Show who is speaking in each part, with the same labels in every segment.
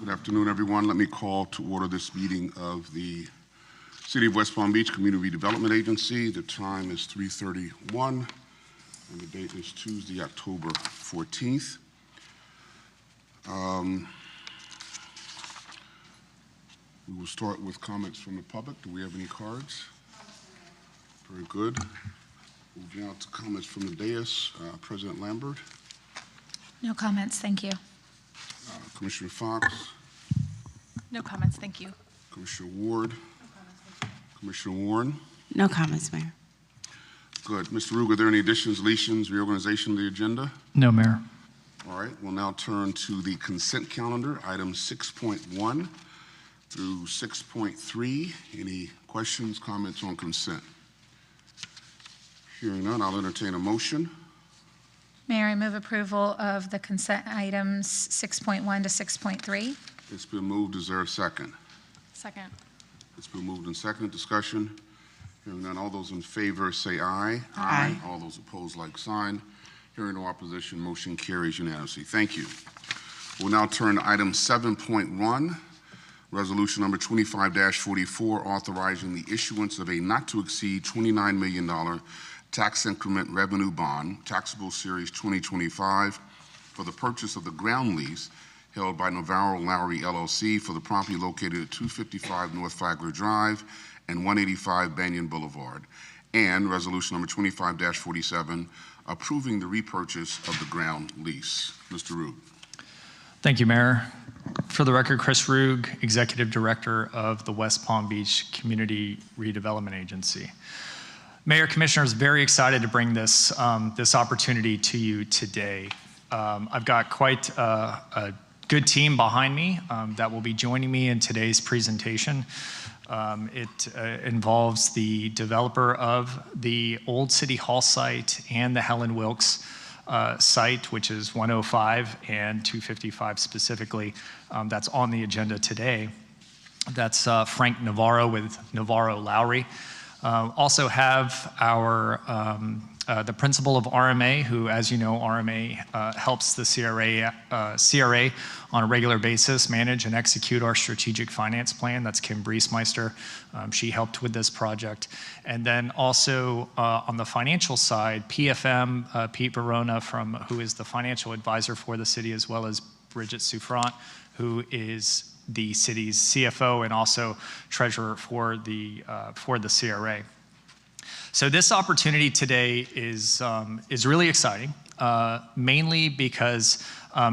Speaker 1: Good afternoon, everyone. Let me call to order this meeting of the City of West Palm Beach Community Redevelopment Agency. The time is 3:31, and the date is Tuesday, October 14th. We will start with comments from the public. Do we have any cards? Very good. Moving on to comments from the dais. President Lambert.
Speaker 2: No comments, thank you.
Speaker 1: Commissioner Fox.
Speaker 2: No comments, thank you.
Speaker 1: Commissioner Ward. No comments, thank you. Commissioner Warren.
Speaker 3: No comments, Mayor.
Speaker 1: Good. Mr. Ruge, are there any additions, deletions, reorganization of the agenda?
Speaker 4: No, Mayor.
Speaker 1: All right, we'll now turn to the consent calendar, items 6.1 through 6.3. Any questions, comments on consent? Hearing none, I'll entertain a motion.
Speaker 2: Mayor, I move approval of the consent items 6.1 to 6.3.
Speaker 1: It's been moved. Is there a second?
Speaker 2: Second.
Speaker 1: It's been moved and seconded. Discussion. Hearing none, all those in favor say aye.
Speaker 3: Aye.
Speaker 1: All those opposed, like sign. Hearing no opposition, motion carries unanimously. Thank you. We'll now turn to item 7.1, resolution number 25-44, authorizing the issuance of a not to exceed $29 million tax increment revenue bond, taxable series 2025, for the purchase of the ground lease held by Navarro Lowry LLC for the property located at 255 North Flagler Drive and 185 Banyan Boulevard, and resolution number 25-47, approving the repurchase of the ground lease. Mr. Ruge.
Speaker 4: Thank you, Mayor. For the record, Chris Ruge, Executive Director of the West Palm Beach Community Redevelopment Agency. Mayor, Commissioners, very excited to bring this, this opportunity to you today. I've got quite a good team behind me that will be joining me in today's presentation. It involves the developer of the Old City Hall site and the Helen Wilkes site, which is 105 and 255 specifically. That's on the agenda today. That's Frank Navarro with Navarro Lowry. Also have our the principal of RMA, who, as you know, RMA helps the CRA on a regular basis manage and execute our strategic finance plan. That's Kim Briesmeister. She helped with this project. And then also on the financial side, PFM, Pete Barona, who is the financial advisor for the city, as well as Bridget Souffrant, who is the city's CFO and also treasurer for the CRA. So this opportunity today is really exciting, mainly because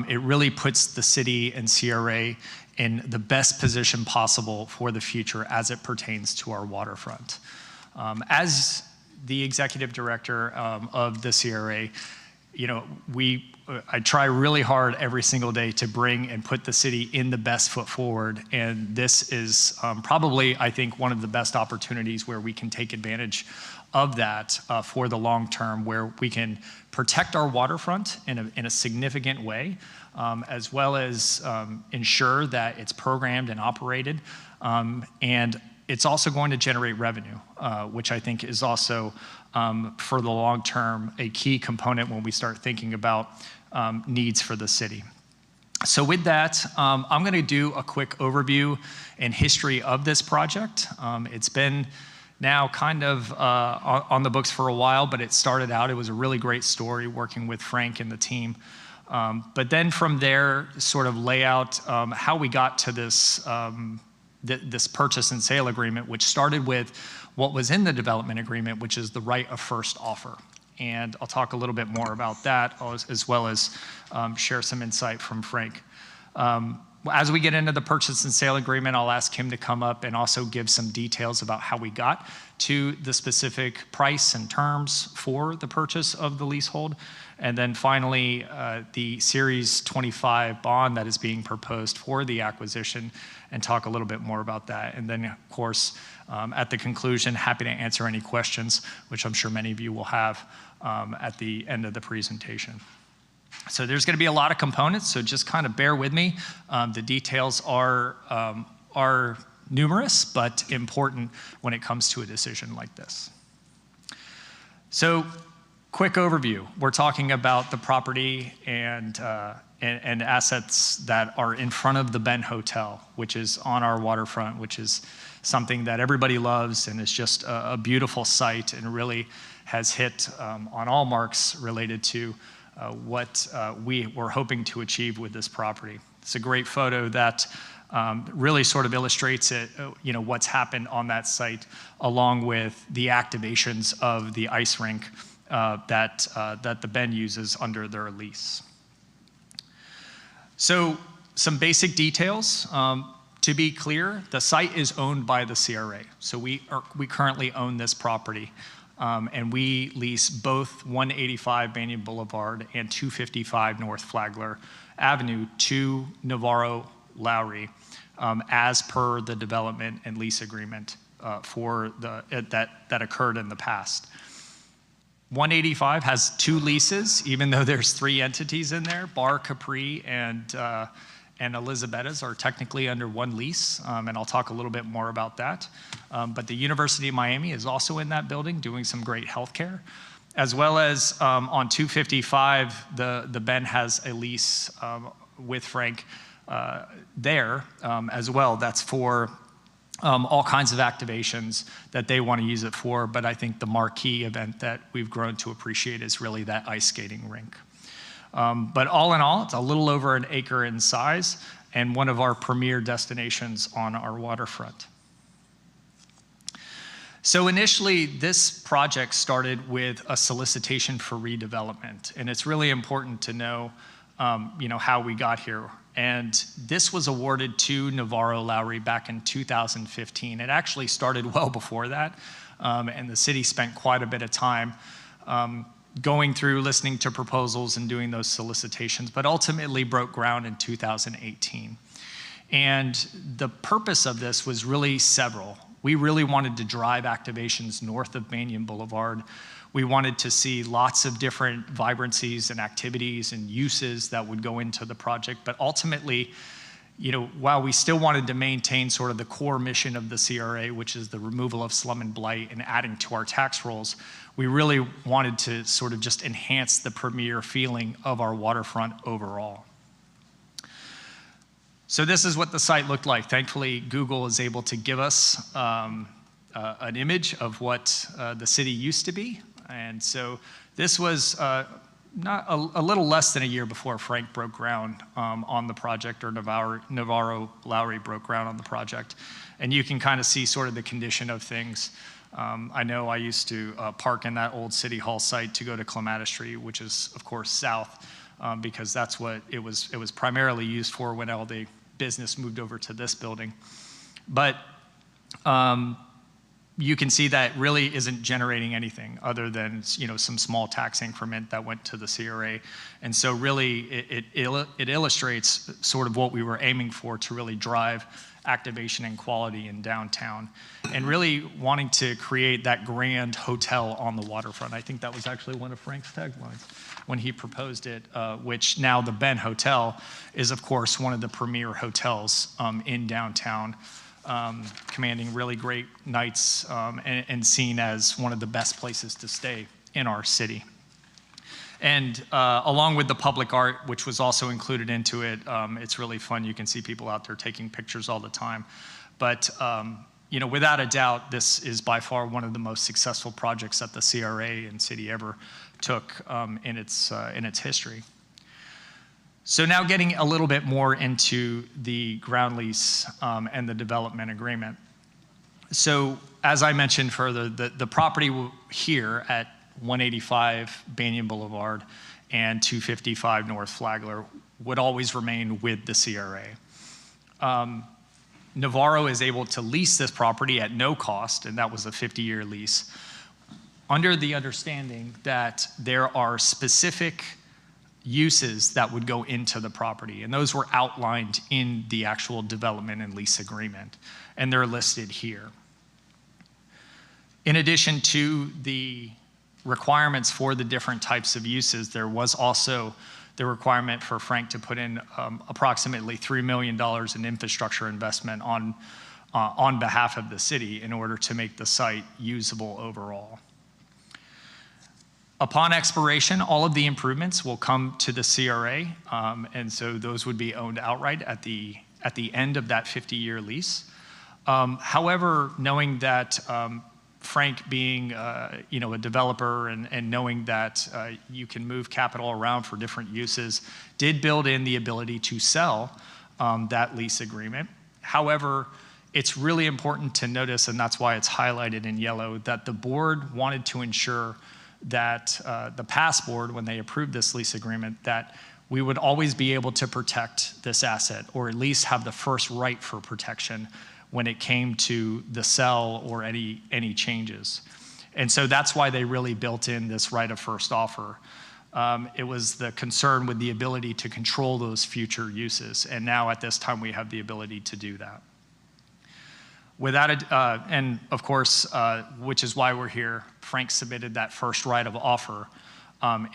Speaker 4: it really puts the city and CRA in the best position possible for the future as it pertains to our waterfront. As the executive director of the CRA, you know, I try really hard every single day to bring and put the city in the best foot forward, and this is probably, I think, one of the best opportunities where we can take advantage of that for the long term, where we can protect our waterfront in a significant way, as well as ensure that it's programmed and operated, and it's also going to generate revenue, which I think is also, for the long term, a key component when we start thinking about needs for the city. So with that, I'm going to do a quick overview and history of this project. It's been now kind of on the books for a while, but it started out, it was a really great story working with Frank and the team. But then from there, sort of lay out how we got to this this purchase and sale agreement, which started with what was in the development agreement, which is the right of first offer. And I'll talk a little bit more about that, as well as share some insight from Frank. As we get into the purchase and sale agreement, I'll ask him to come up and also give some details about how we got to the specific price and terms for the purchase of the leasehold. And then finally, the Series 25 bond that is being proposed for the acquisition, and talk a little bit more about that. And then, of course, at the conclusion, happy to answer any questions, which I'm sure many of you will have at the end of the presentation. So there's going to be a lot of components, so just kind of bear with me. The details are numerous, but important when it comes to a decision like this. So quick overview. We're talking about the property and assets that are in front of the Ben Hotel, which is on our waterfront, which is something that everybody loves and is just a beautiful site and really has hit on all marks related to what we were hoping to achieve with this property. It's a great photo that really sort of illustrates it, what's happened on that site, along with the activations of the ice rink that the Ben uses under their lease. So some basic details. To be clear, the site is owned by the CRA. So we currently own this property. And we lease both 185 Banyan Boulevard and 255 North Flagler Avenue to Navarro Lowry as per the development and lease agreement that occurred in the past. 185 has 2 leases, even though there's 3 entities in there. Bar, Capri, and Elizabetta's are technically under 1 lease, and I'll talk a little bit more about that. But the University of Miami is also in that building doing some great healthcare, as well as on 255, the Ben has a lease with Frank there as well. That's for all kinds of activations that they want to use it for, but I think the marquee event that we've grown to appreciate is really that ice skating rink. But all in all, it's a little over an acre in size and one of our premier destinations on our waterfront. So initially, this project started with a solicitation for redevelopment, and it's really important to know, how we got here. And this was awarded to Navarro Lowry back in 2015. It actually started well before that, and the city spent quite a bit of time going through, listening to proposals and doing those solicitations, but ultimately broke ground in 2018. And the purpose of this was really several. We really wanted to drive activations north of Banyan Boulevard. We wanted to see lots of different vibrancies and activities and uses that would go into the project. But ultimately, while we still wanted to maintain sort of the core mission of the CRA, which is the removal of slum and blight and adding to our tax rolls, we really wanted to sort of just enhance the premier feeling of our waterfront overall. So this is what the site looked like. Thankfully, Google is able to give us an image of what the city used to be. And so this was not a little less than a year before Frank broke ground on the project, or Navarro Lowry broke ground on the project. And you can kind of see sort of the condition of things. I know I used to park in that old City Hall site to go to Clematis Street, which is, of course, south, because that's what it was primarily used for when all the business moved over to this building. But you can see that really isn't generating anything other than some small tax increment that went to the CRA. And so really it illustrates sort of what we were aiming for to really drive activation and quality in downtown, and really wanting to create that grand hotel on the waterfront. I think that was actually one of Frank's taglines when he proposed it, which now the Ben Hotel is, of course, one of the premier hotels in downtown, commanding really great nights and seen as one of the best places to stay in our city. And along with the public art, which was also included into it, it's really fun. You can see people out there taking pictures all the time. But without a doubt, this is by far one of the most successful projects that the CRA and city ever took in its history. So now getting a little bit more into the ground lease and the development agreement. So as I mentioned further, the property here at 185 Banyan Boulevard and 255 North Flagler would always remain with the CRA. Navarro is able to lease this property at no cost, and that was a 50-year lease, under the understanding that there are specific uses that would go into the property, and those were outlined in the actual development and lease agreement, and they're listed here. In addition to the requirements for the different types of uses, there was also the requirement for Frank to put in approximately $3 million in infrastructure investment on behalf of the city in order to make the site usable overall. Upon expiration, all of the improvements will come to the CRA, and so those would be owned outright at the end of that 50-year lease. However, knowing that Frank being a developer and knowing that you can move capital around for different uses, did build in the ability to sell that lease agreement. However, it's really important to notice, and that's why it's highlighted in yellow, that the board wanted to ensure that the past board, when they approved this lease agreement, that we would always be able to protect this asset, or at least have the first right for protection when it came to the sell or any changes. And so that's why they really built in this right of first offer. It was the concern with the ability to control those future uses, and now at this time we have the ability to do that. And of course, which is why we're here, Frank submitted that first right of offer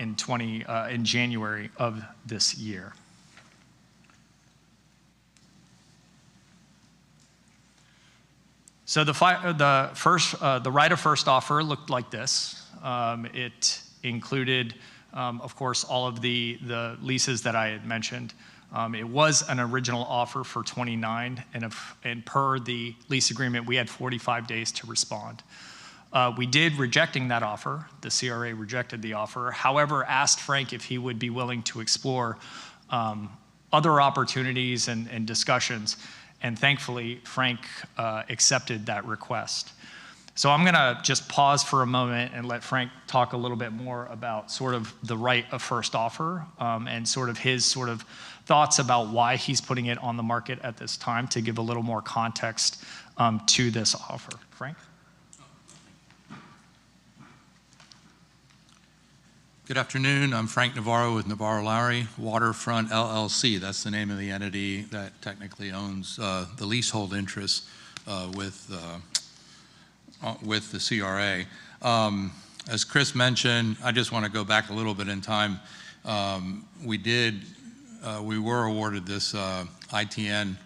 Speaker 4: in January of this year. So the right of first offer looked like this. It included, of course, all of the leases that I had mentioned. It was an original offer for 29, and per the lease agreement, we had 45 days to respond. We did rejecting that offer. The CRA rejected the offer. However, asked Frank if he would be willing to explore other opportunities and discussions, and thankfully, Frank accepted that request. So I'm gonna just pause for a moment and let Frank talk a little bit more about sort of the right of first offer and sort of his sort of thoughts about why he's putting it on the market at this time, to give a little more context to this offer. Frank?
Speaker 3: Good afternoon. I'm Frank Navarro with Navarro Lowry Waterfront LLC. That's the name of the entity that technically owns the leasehold interest with the CRA. As Chris mentioned, I just want to go back a little bit in time. We were awarded this ITN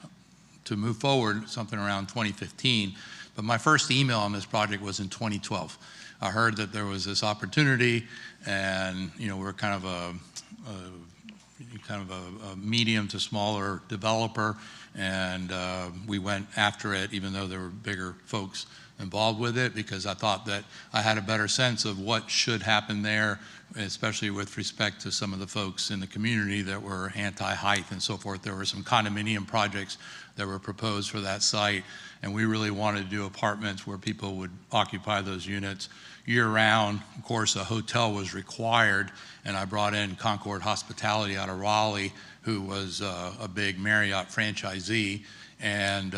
Speaker 3: to move forward, something around 2015. But my first email on this project was in 2012. I heard that there was this opportunity, and we're kind of a medium to smaller developer, and we went after it, even though there were bigger folks involved with it, because I thought that I had a better sense of what should happen there, especially with respect to some of the folks in the community that were anti-height and so forth. There were some condominium projects that were proposed for that site, and we really wanted to do apartments where people would occupy those units year-round. Of course, a hotel was required, and I brought in Concord Hospitality out of Raleigh, who was a big Marriott franchisee. And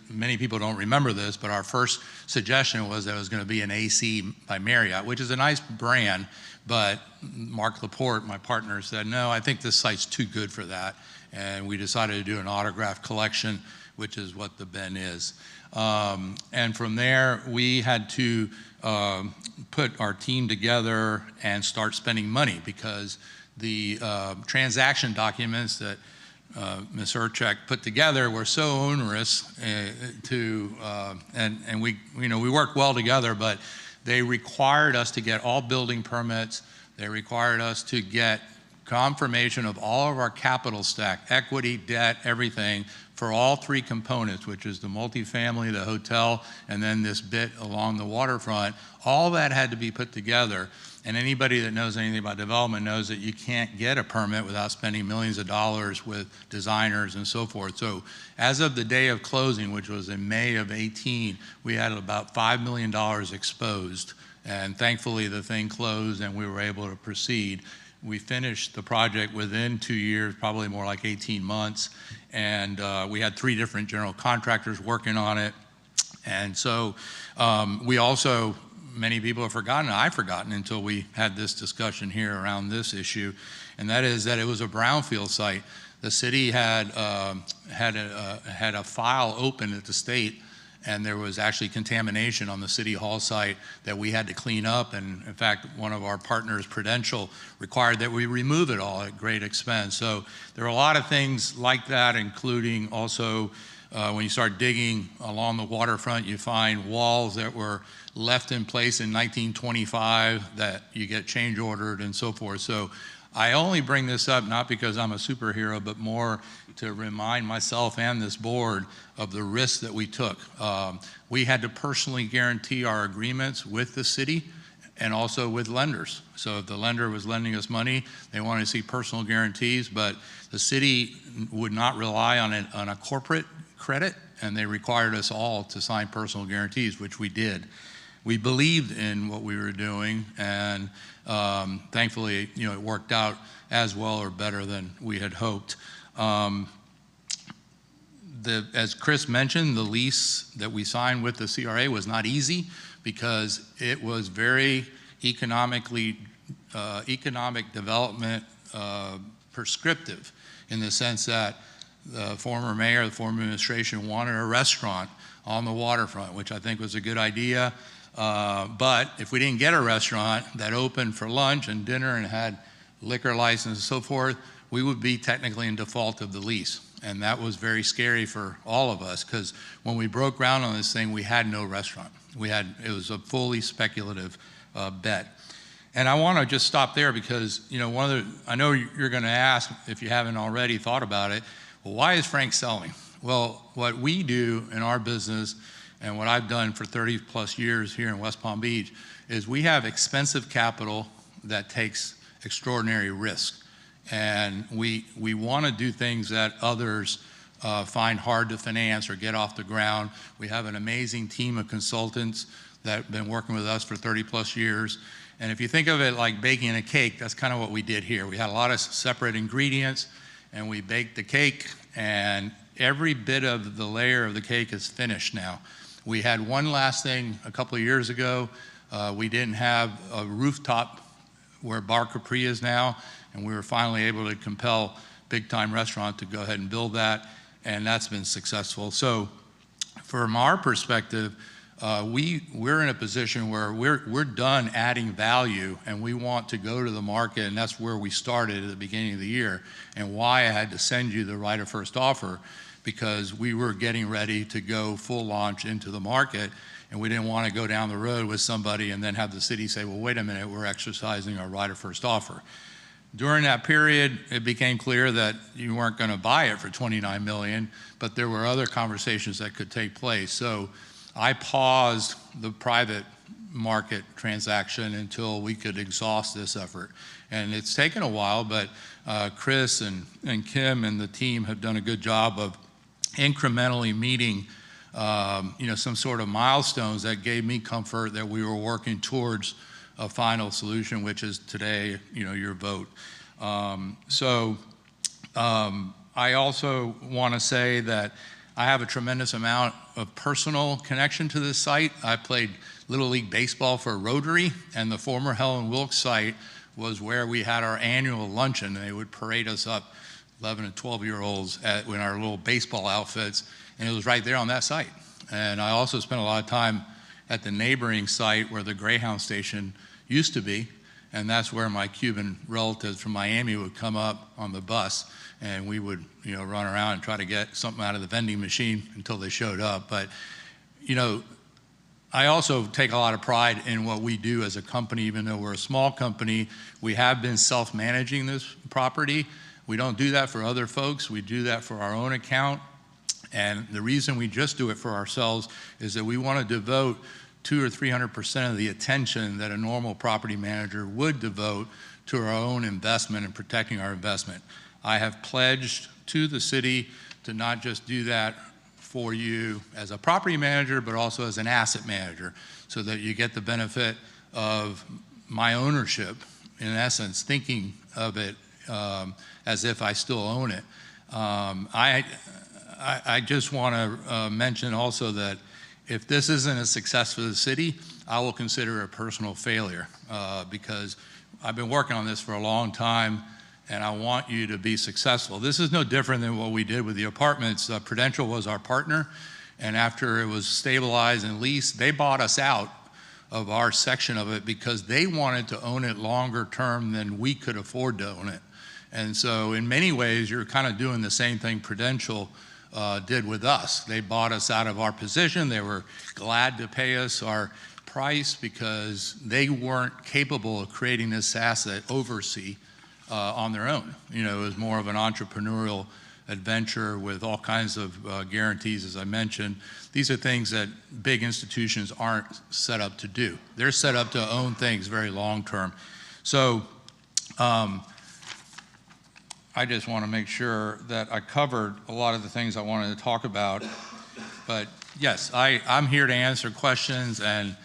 Speaker 3: many people don't remember this, but our first suggestion was that it was going to be an AC by Marriott, which is a nice brand, but Mark Laporte, my partner, said, no, I think this site's too good for that. And we decided to do an autograph collection, which is what the Ben is. And from there, we had to put our team together and start spending money, because the transaction documents that Ms. Urchek put together were so onerous and we worked well together, but they required us to get all building permits. They required us to get confirmation of all of our capital stack, equity, debt, everything, for all three components, which is the multifamily, the hotel, and then this bit along the waterfront. All that had to be put together. And anybody that knows anything about development knows that you can't get a permit without spending millions of dollars with designers and so forth. So as of the day of closing, which was in May of 18, we had about $5 million exposed. And thankfully the thing closed and we were able to proceed. We finished the project within 2 years, probably more like 18 months. And we had 3 different general contractors working on it. And so we also, many people have forgotten, I've forgotten until we had this discussion here around this issue, and that is that it was a brownfield site. The city had a file open at the state, and there was actually contamination on the city hall site that we had to clean up. And in fact, one of our partners, Prudential, required that we remove it all at great expense. So there are a lot of things like that, including also When you start digging along the waterfront, you find walls that were left in place in 1925 that you get change ordered and so forth. So I only bring this up not because I'm a superhero, but more to remind myself and this board of the risks that we took. We had to personally guarantee our agreements with the city and also with lenders. So if the lender was lending us money, they wanted to see personal guarantees, but the city would not rely on a corporate credit, and they required us all to sign personal guarantees, which we did. We believed in what we were doing, and thankfully, it worked out as well or better than we had hoped. As Chris mentioned, the lease that we signed with the CRA was not easy because it was very economic development prescriptive, in the sense that the former mayor, the former administration wanted a restaurant on the waterfront, which I think was a good idea. But if we didn't get a restaurant that opened for lunch and dinner and had liquor license and so forth, we would be technically in default of the lease. And that was very scary for all of us, because when we broke ground on this thing, we had no restaurant. It was a fully speculative bet. And I want to just stop there because, I know you're going to ask, if you haven't already thought about it, well, why is Frank selling? Well, what we do in our business, and what I've done for 30 plus years here in West Palm Beach, is we have expensive capital that takes extraordinary risk. And we want to do things that others find hard to finance or get off the ground. We have an amazing team of consultants that have been working with us for 30 plus years. And if you think of it like baking a cake, that's kind of what we did here. We had a lot of separate ingredients, and we baked the cake, and every bit of the layer of the cake is finished now. We had one last thing a couple of years ago. We didn't have a rooftop where Bar Capri is now, and we were finally able to compel Big Time Restaurant to go ahead and build that, and that's been successful. So from our perspective, we're in a position where we're done adding value, and we want to go to the market, and that's where we started at the beginning of the year, and why I had to send you the right of first offer, because we were getting ready to go full launch into the market, and we didn't want to go down the road with somebody and then have the city say, well, wait a minute, we're exercising our right of first offer. During that period, it became clear that you weren't going to buy it for $29 million, but there were other conversations that could take place. So I paused the private market transaction until we could exhaust this effort. And it's taken a while, but Chris and Kim and the team have done a good job of incrementally meeting some sort of milestones that gave me comfort that we were working towards a final solution, which is today, your vote. I also want to say that I have a tremendous amount of personal connection to this site. I played Little League Baseball for Rotary, and the former Helen Wilkes site was where we had our annual luncheon. They would parade us up, 11 and 12-year-olds, in our little baseball outfits, and it was right there on that site. And I also spent a lot of time at the neighboring site where the Greyhound station used to be, and that's where my Cuban relatives from Miami would come up on the bus, and we would run around and try to get something out of the vending machine until they showed up. But I also take a lot of pride in what we do as a company. Even though we're a small company, we have been self-managing this property. We don't do that for other folks. We do that for our own account. And the reason we just do it for ourselves is that we want to devote 200 or 300% of the attention that a normal property manager would devote to our own investment and protecting our investment. I have pledged to the city to not just do that for you as a property manager, but also as an asset manager, so that you get the benefit of my ownership, in essence, thinking of it as if I still own it. I just want to mention also that if this isn't a success for the city, I will consider it a personal failure, because I've been working on this for a long time, and I want you to be successful. This is no different than what we did with the apartments. Prudential was our partner, and after it was stabilized and leased, they bought us out of our section of it because they wanted to own it longer term than we could afford to own it. And so in many ways, you're kind of doing the same thing Prudential did with us. They bought us out of our position. They were glad to pay us our price because they weren't capable of creating this asset oversee on their own. You know, it was more of an entrepreneurial adventure with all kinds of guarantees, as I mentioned. These are things that big institutions aren't set up to do. They're set up to own things very long term. So I just want to make sure that I covered a lot of the things I wanted to talk about. But yes, I'm here to answer questions, and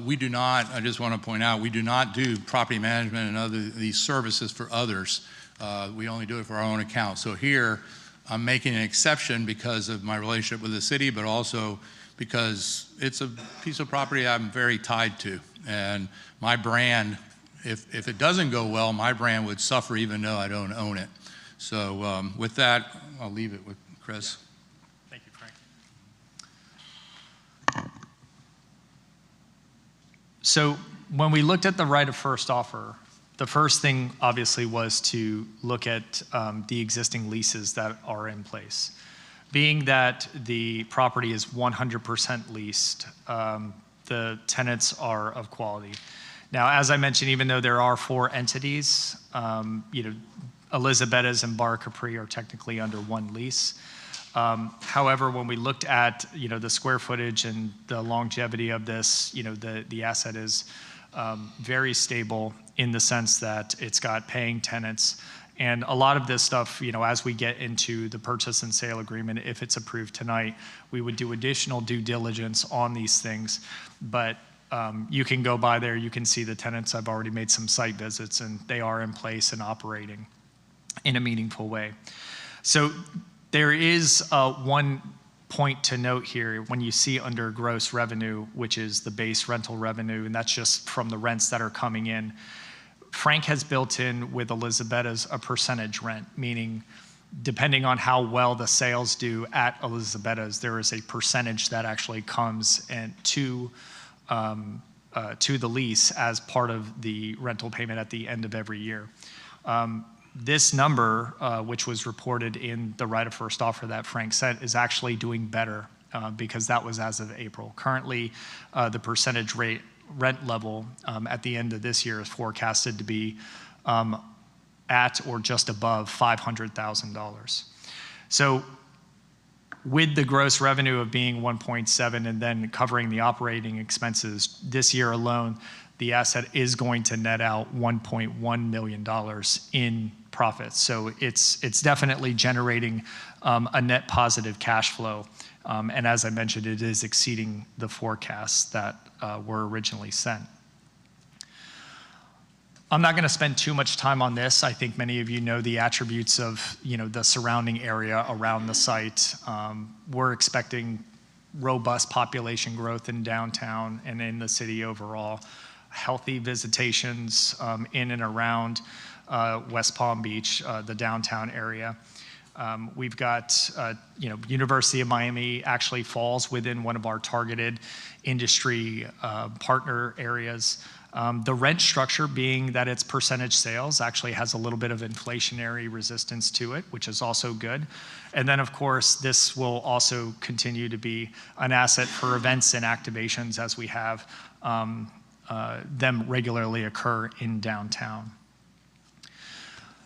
Speaker 3: we do not, I just want to point out, we do not do property management and these services for others. We only do it for our own account. So here, I'm making an exception because of my relationship with the city, but also because it's a piece of property I'm very tied to. And my brand, if it doesn't go well, my brand would suffer even though I don't own it. So with that, I'll leave it with Chris.
Speaker 4: Thank you, Frank. So when we looked at the right of first offer, the first thing obviously was to look at the existing leases that are in place. Being that the property is 100% leased, the tenants are of quality. Now, as I mentioned, even though there are 4 entities, you know, Elizabetta's and Bar Capri are technically under one lease. However, when we looked at, you know, the square footage and the longevity of this, you know, the asset is very stable in the sense that it's got paying tenants. And a lot of this stuff, you know, as we get into the purchase and sale agreement, if it's approved tonight, we would do additional due diligence on these things. But you can go by there, you can see the tenants. I've already made some site visits, and they are in place and operating in a meaningful way. So there is one point to note here when you see under gross revenue, which is the base rental revenue, and that's just from the rents that are coming in. Frank has built in with Elizabetta's a percentage rent, meaning depending on how well the sales do at Elizabetta's, there is a percentage that actually comes to the lease as part of the rental payment at the end of every year. This number, which was reported in the right of first offer that Frank sent, is actually doing better because that was as of April. Currently, the percentage rent level at the end of this year is forecasted to be at or just above $500,000. So with the gross revenue of being 1.7 and then covering the operating expenses this year alone, the asset is going to net out $1.1 million in profits. So it's definitely generating a net positive cash flow. And as I mentioned, it is exceeding the forecasts that were originally sent. I'm not going to spend too much time on this. I think many of you know the attributes of, you know, the surrounding area around the site. We're expecting robust population growth in downtown and in the city overall. Healthy visitations in and around West Palm Beach, the downtown area. We've got, you know, University of Miami actually falls within one of our targeted industry partner areas. The rent structure, being that it's percentage sales, actually has a little bit of inflationary resistance to it, which is also good. And then, of course, this will also continue to be an asset for events and activations as we have them regularly occur in downtown.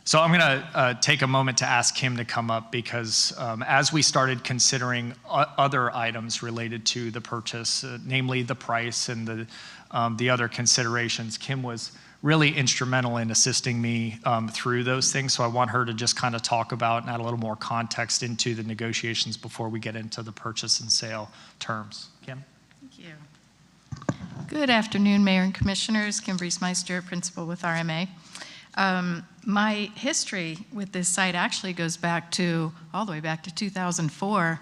Speaker 4: So I'm going to take a moment to ask him to come up because as we started considering other items related to the purchase, namely the price and the other considerations, Kim was really instrumental in assisting me through those things. So I want her to just kind of talk about and add a little more context into the negotiations before we get into the purchase and sale terms. Kim?
Speaker 5: Thank you. Good afternoon, Mayor and Commissioners. Kim Briesmeister, Principal with RMA. My history with this site actually goes back to, all the way back to 2004,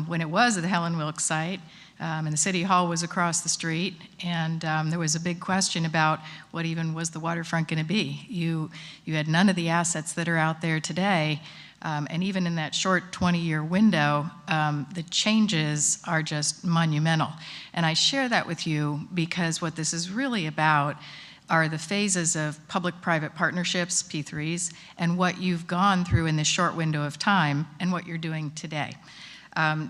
Speaker 5: when it was the Helen Wilkes site, and the City Hall was across the street, and there was a big question about what even was the waterfront going to be. You had none of the assets that are out there today, and even in that short 20-year window, the changes are just monumental. And I share that with you because what this is really about are the phases of public-private partnerships, P3s, and what you've gone through in this short window of time and what you're doing today.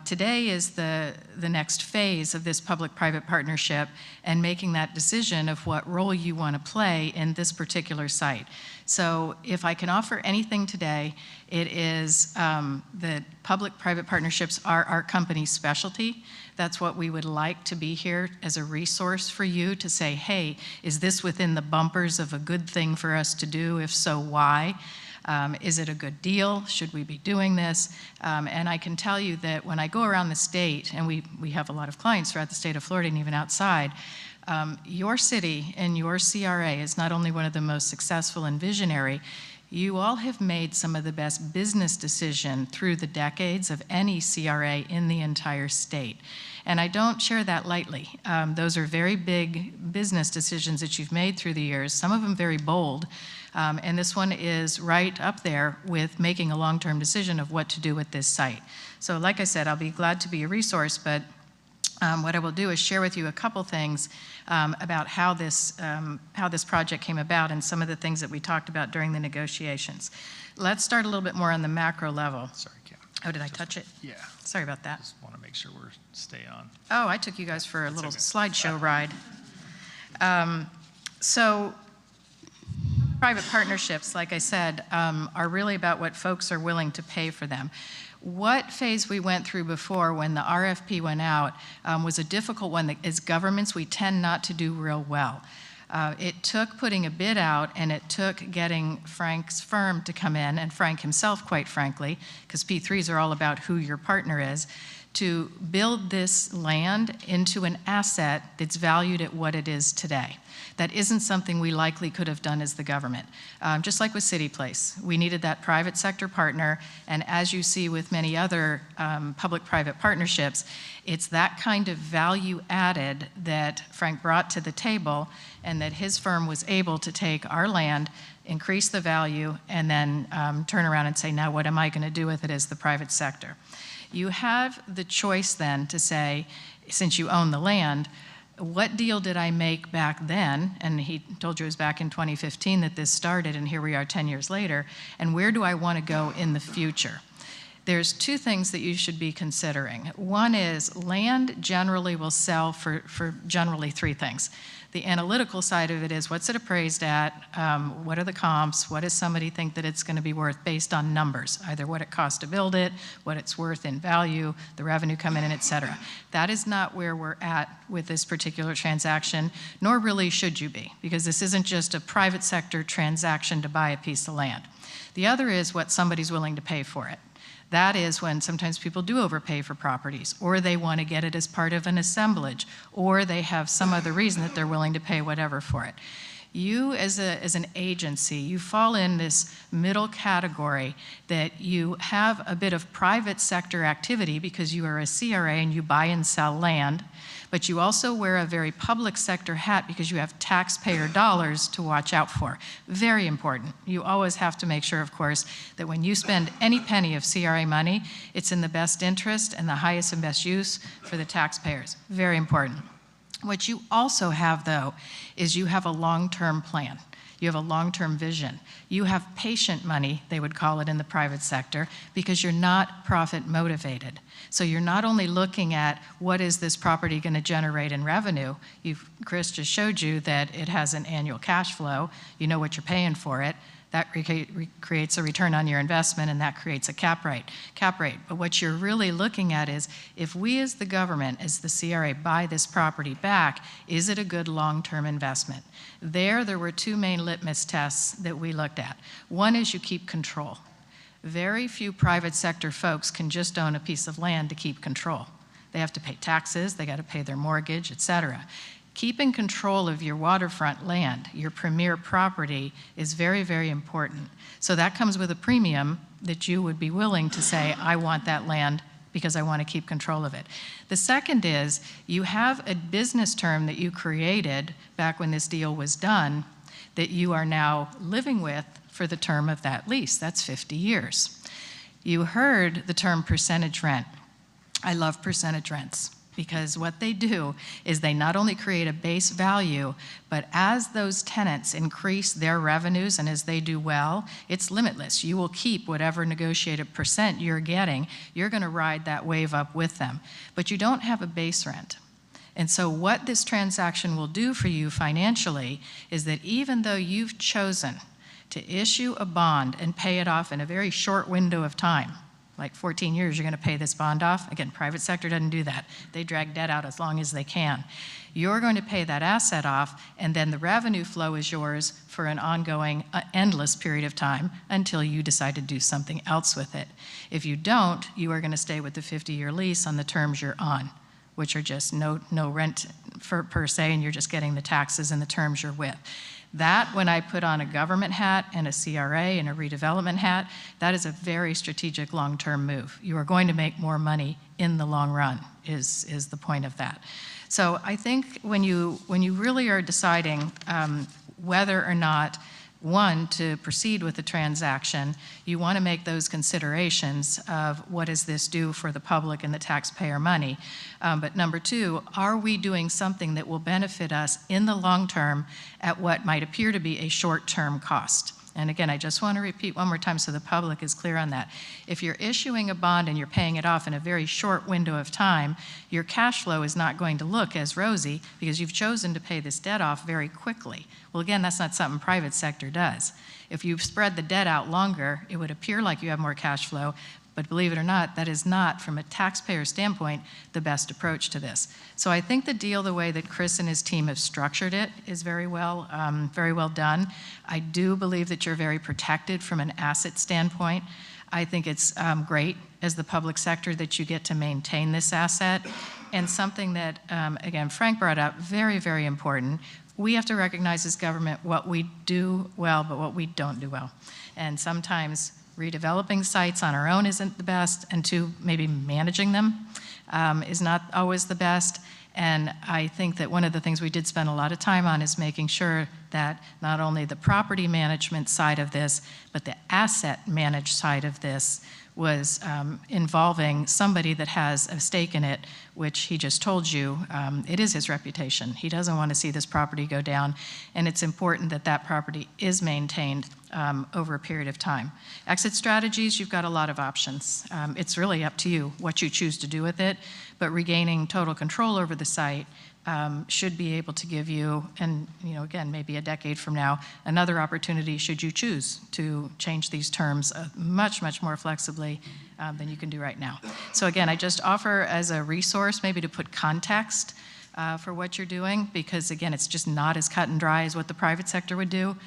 Speaker 5: Today is the next phase of this public-private partnership and making that decision of what role you want to play in this particular site. So if I can offer anything today, it is that public-private partnerships are our company's specialty. That's what we would like to be here as a resource for you to say, hey, is this within the bumpers of a good thing for us to do? If so, why? Is it a good deal? Should we be doing this? And I can tell you that when I go around the state, and we have a lot of clients throughout the state of Florida and even outside, your city and your CRA is not only one of the most successful and visionary, you all have made some of the best business decisions through the decades of any CRA in the entire state. And I don't share that lightly. Those are very big business decisions that you've made through the years, some of them very bold. And this one is right up there with making a long-term decision of what to do with this site. So like I said, I'll be glad to be a resource, but what I will do is share with you a couple things about how this project came about and some of the things that we talked about during the negotiations. Let's start a little bit more on the macro level.
Speaker 4: Sorry, Kim.
Speaker 5: Oh, did I touch it?
Speaker 4: Yeah.
Speaker 5: Sorry about that.
Speaker 4: Just want to make sure we're stay on.
Speaker 5: Oh, I took you guys for a little
Speaker 4: okay.
Speaker 5: slideshow ride. So private partnerships, like I said, are really about what folks are willing to pay for them. What phase we went through before when the RFP went out was a difficult one that as governments we tend not to do real well. It took putting a bid out, and it took getting Frank's firm to come in, and Frank himself, quite frankly, because P3s are all about who your partner is, to build this land into an asset that's valued at what it is today. That isn't something we likely could have done as the government. Just like with City Place, we needed that private sector partner, and as you see with many other public-private partnerships, it's that kind of value added that Frank brought to the table and that his firm was able to take our land, increase the value, and then turn around and say, now what am I going to do with it as the private sector? You have the choice then to say, since you own the land, what deal did I make back then? And he told you it was back in 2015 that this started, and here we are 10 years later. And where do I want to go in the future? There's two things that you should be considering. One is land generally will sell for generally three things. The analytical side of it is what's it appraised at, what are the comps, what does somebody think that it's going to be worth based on numbers, either what it costs to build it, what it's worth in value, the revenue coming in, et cetera. That is not where we're at with this particular transaction, nor really should you be, because this isn't just a private sector transaction to buy a piece of land. The other is what somebody's willing to pay for it. That is when sometimes people do overpay for properties, or they want to get it as part of an assemblage, or they have some other reason that they're willing to pay whatever for it. You as an agency, you fall in this middle category that you have a bit of private sector activity because you are a CRA and you buy and sell land, but you also wear a very public sector hat because you have taxpayer dollars to watch out for. Very important. You always have to make sure, of course, that when you spend any penny of CRA money, it's in the best interest and the highest and best use for the taxpayers. Very important. What you also have, though, is you have a long-term plan. You have a long-term vision. You have patient money, they would call it in the private sector, because you're not profit motivated. So you're not only looking at what is this property going to generate in revenue. Chris just showed you that it has an annual cash flow. You know what you're paying for it. That creates a return on your investment, and that creates a cap rate. But what you're really looking at is, if we as the government, as the CRA, buy this property back, is it a good long-term investment? There were two main litmus tests that we looked at. One is you keep control. Very few private sector folks can just own a piece of land to keep control. They have to pay taxes, they got to pay their mortgage, et cetera. Keeping control of your waterfront land, your premier property, is very, very important. So that comes with a premium that you would be willing to say, I want that land because I want to keep control of it. The second is you have a business term that you created back when this deal was done that you are now living with for the term of that lease. That's 50 years. You heard the term percentage rent. I love percentage rents. because what they do is they not only create a base value, but as those tenants increase their revenues and as they do well, it's limitless. You will keep whatever negotiated percent you're getting. You're going to ride that wave up with them, but you don't have a base rent. And so what this transaction will do for you financially is that even though you've chosen to issue a bond and pay it off in a very short window of time, like 14 years, you're going to pay this bond off. Again, private sector doesn't do that. They drag debt out as long as they can. You're going to pay that asset off, and then the revenue flow is yours for an ongoing, endless period of time until you decide to do something else with it. If you don't, you are going to stay with the 50-year lease on the terms you're on, which are just no rent per se, and you're just getting the taxes and the terms you're with. That, when I put on a government hat and a CRA and a redevelopment hat, that is a very strategic long-term move. You are going to make more money in the long run, is the point of that. So I think when you really are deciding whether or not, one, to proceed with the transaction, you want to make those considerations of what does this do for the public and the taxpayer money. But number two, are we doing something that will benefit us in the long term at what might appear to be a short-term cost? And again, I just want to repeat one more time so the public is clear on that. If you're issuing a bond and you're paying it off in a very short window of time, your cash flow is not going to look as rosy because you've chosen to pay this debt off very quickly. Well, again, that's not something private sector does. If you spread the debt out longer, it would appear like you have more cash flow, but believe it or not, that is not, from a taxpayer standpoint, the best approach to this. So I think the deal, the way that Chris and his team have structured it, is very well done. I do believe that you're very protected from an asset standpoint. I think it's great as the public sector that you get to maintain this asset. And something that, again, Frank brought up, very, very important. We have to recognize as government what we do well, but what we don't do well. And sometimes redeveloping sites on our own isn't the best, and two, maybe managing them is not always the best. And I think that one of the things we did spend a lot of time on is making sure that not only the property management side of this, but the asset managed side of this was involving somebody that has a stake in it, which he just told you, it is his reputation. He doesn't want to see this property go down, and it's important that that property is maintained over a period of time. Exit strategies, you've got a lot of options. It's really up to you what you choose to do with it, but regaining total control over the site should be able to give you, and again, maybe a decade from now, another opportunity should you choose to change these terms much, much more flexibly than you can do right now. So again, I just offer as a resource maybe to put context for what you're doing, because again, it's just not as cut and dry as what the private sector would do.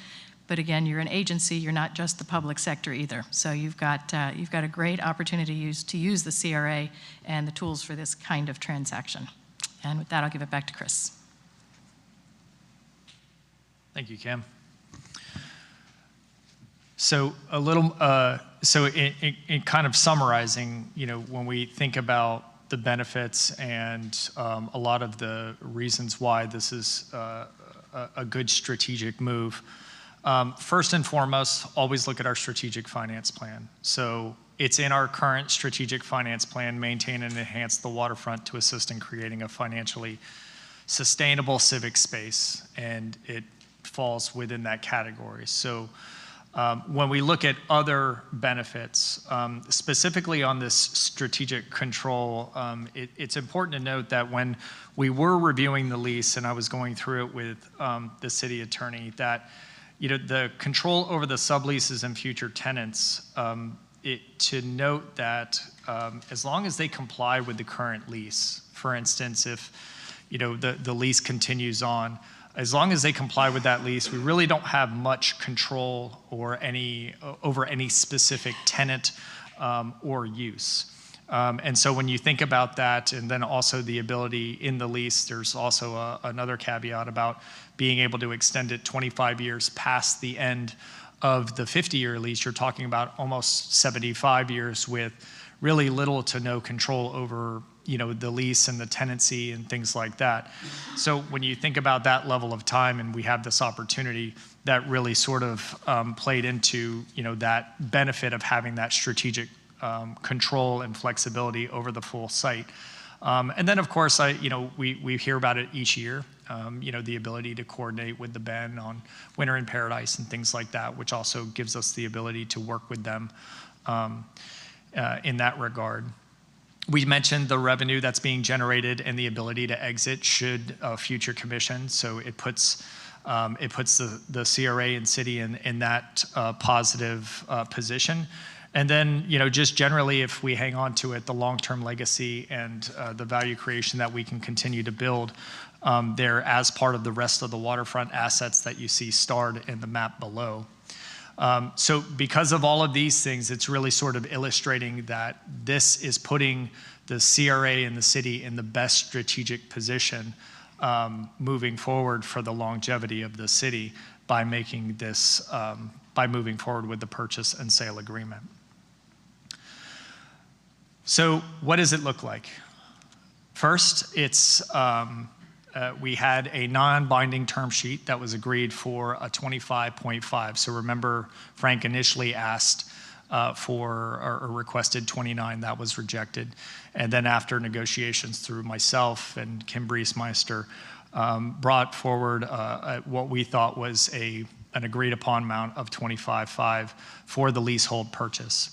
Speaker 5: But again, you're an agency, you're not just the public sector either. So you've got a great opportunity to use the CRA and the tools for this kind of transaction. And with that, I'll give it back to Chris.
Speaker 4: Thank you, Kim. So a little, in kind of summarizing, when we think about the benefits and a lot of the reasons why this is a good strategic move, first and foremost, always look at our strategic finance plan. So it's in our current strategic finance plan, maintain and enhance the waterfront to assist in creating a financially sustainable civic space, and it falls within that category. So when we look at other benefits, specifically on this strategic control, it's important to note that when we were reviewing the lease, and I was going through it with the city attorney, that the control over the subleases and future tenants, to note that as long as they comply with the current lease, for instance, if the lease continues on, as long as they comply with that lease, we really don't have much control or over any specific tenant or use. And so when you think about that, and then also the ability in the lease, there's also another caveat about being able to extend it 25 years past the end of the 50-year lease. You're talking about almost 75 years with really little to no control over the lease and the tenancy and things like that. So when you think about that level of time, and we have this opportunity, that really sort of played into that benefit of having that strategic control and flexibility over the full site. And then, of course, we hear about it each year, the ability to coordinate with the Ben on Winter in Paradise and things like that, which also gives us the ability to work with them in that regard. We mentioned the revenue that's being generated and the ability to exit should future commission. So it puts the CRA and city in that positive position. And then, just generally, if we hang on to it, the long-term legacy and the value creation that we can continue to build there as part of the rest of the waterfront assets that you see starred in the map below. So because of all of these things, it's really sort of illustrating that this is putting the CRA and the city in the best strategic position moving forward for the longevity of the city by making this, by moving forward with the purchase and sale agreement. So what does it look like? First, we had a non-binding term sheet that was agreed for a 25.5. So remember, Frank initially asked for or requested 29. That was rejected. And then after negotiations through myself and Kim Briesmeister, brought forward what we thought was an agreed upon amount of 25.5 for the leasehold purchase.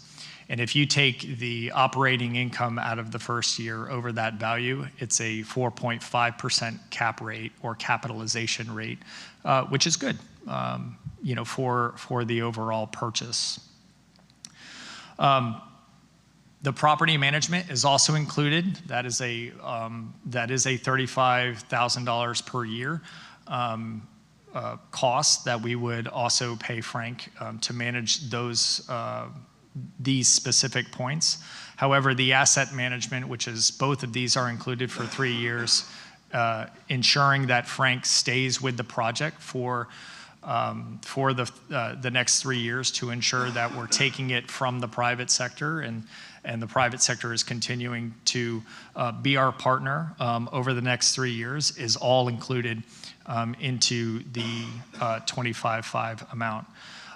Speaker 4: And if you take the operating income out of the first year over that value, it's a 4.5% cap rate or capitalization rate, which is good, for the overall purchase. The property management is also included. That is a $35,000 per year cost that we would also pay Frank to manage these specific points. However, the asset management, which is both of these are included for 3 years, ensuring that Frank stays with the project for the next 3 years to ensure that we're taking it from the private sector and the private sector is continuing to be our partner over the next 3 years is all included into the 25.5 amount.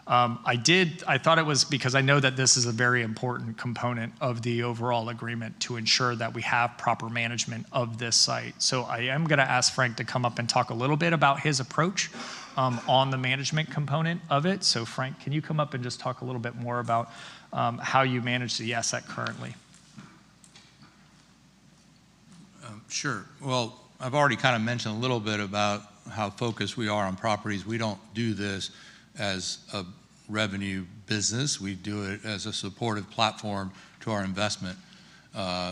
Speaker 4: I thought it was because I know that this is a very important component of the overall agreement to ensure that we have proper management of this site. So I am going to ask Frank to come up and talk a little bit about his approach on the management component of it. So Frank, can you come up and just talk a little bit more about how you manage the asset currently?
Speaker 3: Sure. Well, I've already kind of mentioned a little bit about how focused we are on properties. We don't do this as a revenue business. We do it as a supportive platform to our investment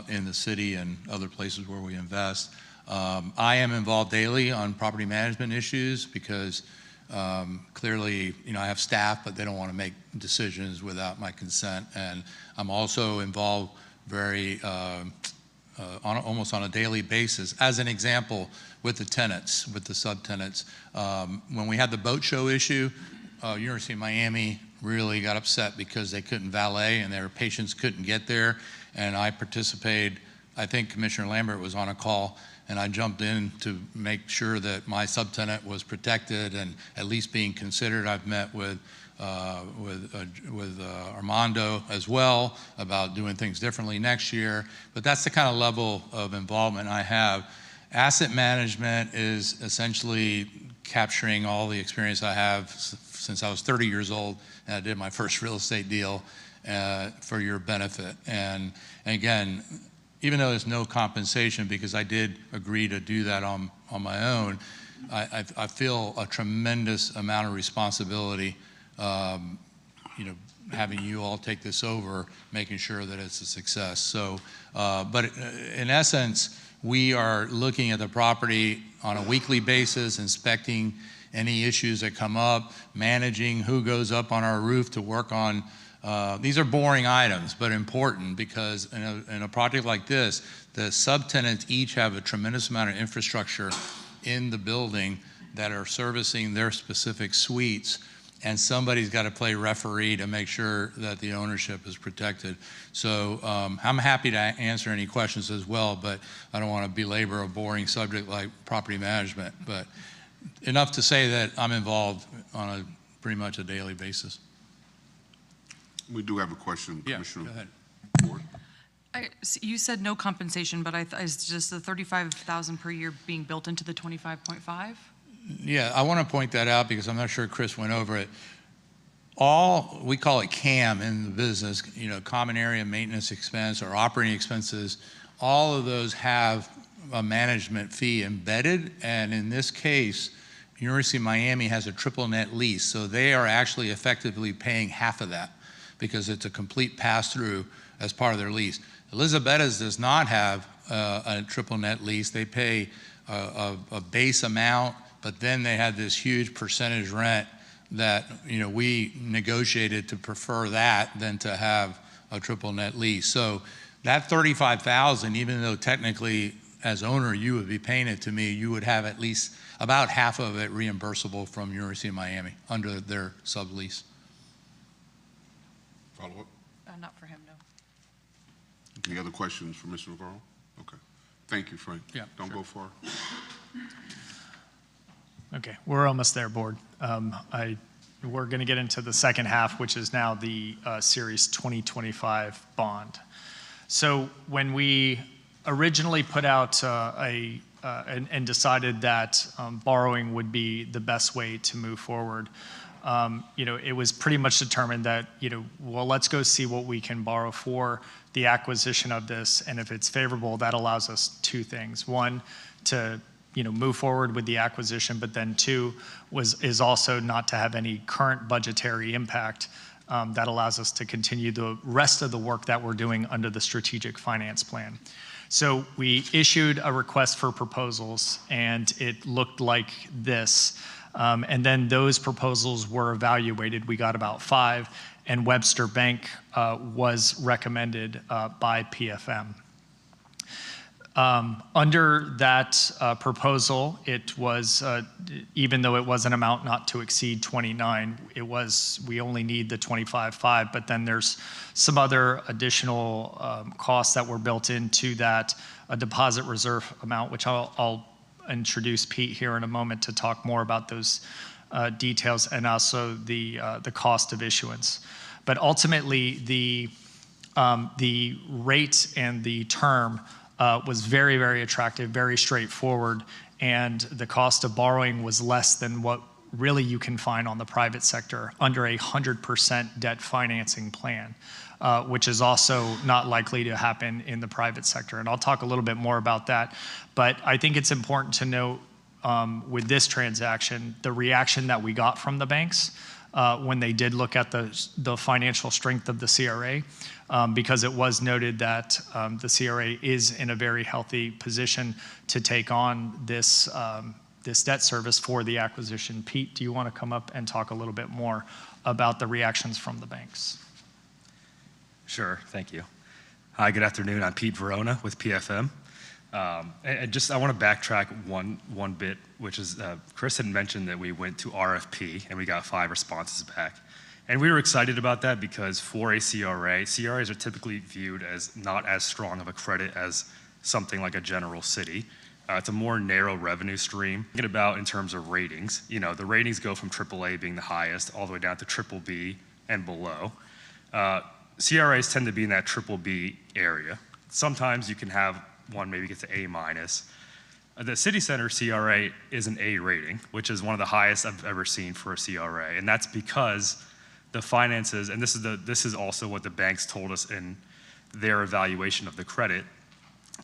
Speaker 3: in the city and other places where we invest. I am involved daily on property management issues because clearly, I have staff, but they don't want to make decisions without my consent. And I'm also involved almost on a daily basis. As an example, with the tenants, with the subtenants, when we had the boat show issue, University of Miami really got upset because they couldn't valet and their patients couldn't get there. And I participated. I think Commissioner Lambert was on a call, and I jumped in to make sure that my subtenant was protected and at least being considered. I've met with Armando as well about doing things differently next year. But that's the kind of level of involvement I have. Asset management is essentially capturing all the experience I have since I was 30 years old and I did my first real estate deal for your benefit. And again, even though there's no compensation because I did agree to do that on my own, I feel a tremendous amount of responsibility, having you all take this over, making sure that it's a success. So, but in essence, we are looking at the property on a weekly basis, inspecting any issues that come up, managing who goes up on our roof to work on. These are boring items, but important because in a project like this, the subtenants each have a tremendous amount of infrastructure in the building that are servicing their specific suites, and somebody's got to play referee to make sure that the ownership is protected. So I'm happy to answer any questions as well, but I don't want to belabor a boring subject like property management. But enough to say that I'm involved on pretty much a daily basis.
Speaker 1: We do have a question,
Speaker 3: Yeah,
Speaker 1: Commissioner.
Speaker 3: go ahead.
Speaker 1: Ward.
Speaker 6: You said no compensation, but is just the 35,000 per year being built into the 25.5?
Speaker 3: Yeah, I want to point that out because I'm not sure Chris went over it. We call it CAM in the business, common area maintenance expense or operating expenses, all of those have a management fee embedded. And in this case, University of Miami has a triple net lease. So they are actually effectively paying half of that because it's a complete pass-through as part of their lease. Elisabetta's does not have a triple net lease. They pay a base amount, but then they had this huge percentage rent that we negotiated to prefer that than to have a triple net lease. So that 35,000, even though technically as owner you would be paying it to me, you would have at least about half of it reimbursable from University of Miami under their sublease.
Speaker 1: Follow up?
Speaker 6: Not for him, no.
Speaker 1: Any other questions for Mr. Navarro? Okay. Thank you, Frank.
Speaker 3: Yeah,
Speaker 1: Don't
Speaker 3: sure.
Speaker 1: go far.
Speaker 4: Okay, we're almost there, Board. We're going to get into the second half, which is now the Series 2025 bond. So when we originally put out and decided that borrowing would be the best way to move forward, it was pretty much determined that, well, let's go see what we can borrow for the acquisition of this. And if it's favorable, that allows us two things. One, to move forward with the acquisition, but then two is also not to have any current budgetary impact. That allows us to continue the rest of the work that we're doing under the strategic finance plan. So we issued a request for proposals, and it looked like this. And then those proposals were evaluated. We got about 5, and Webster Bank was recommended by PFM. Under that proposal, it was, even though it was an amount not to exceed 29, we only need the 25.5, but then there's some other additional costs that were built into that, a deposit reserve amount, which I'll introduce Pete here in a moment to talk more about those details, and also the cost of issuance. But ultimately, the rate and the term was very, very attractive, very straightforward, and the cost of borrowing was less than what really you can find on the private sector under a 100% debt financing plan, which is also not likely to happen in the private sector. And I'll talk a little bit more about that. But I think it's important to note with this transaction, the reaction that we got from the banks when they did look at the financial strength of the CRA, because it was noted that the CRA is in a very healthy position to take on this debt service for the acquisition. Pete, do you want to come up and talk a little bit more about the reactions from the banks?
Speaker 7: Sure, thank you. Hi, good afternoon. I'm Pete Verona with PFM. And just I want to backtrack one bit, which is Chris had mentioned that we went to RFP and we got 5 responses back. And we were excited about that because for a CRA, CRAs are typically viewed as not as strong of a credit as something like a general city. It's a more narrow revenue stream. Thinking about in terms of ratings, the ratings go from AAA being the highest all the way down to BBB and below. CRAs tend to be in that BBB area. Sometimes you can have one maybe gets to A-. The City Center CRA is an A rating, which is one of the highest I've ever seen for a CRA. And that's because the finances, and this is also what the banks told us in their evaluation of the credit,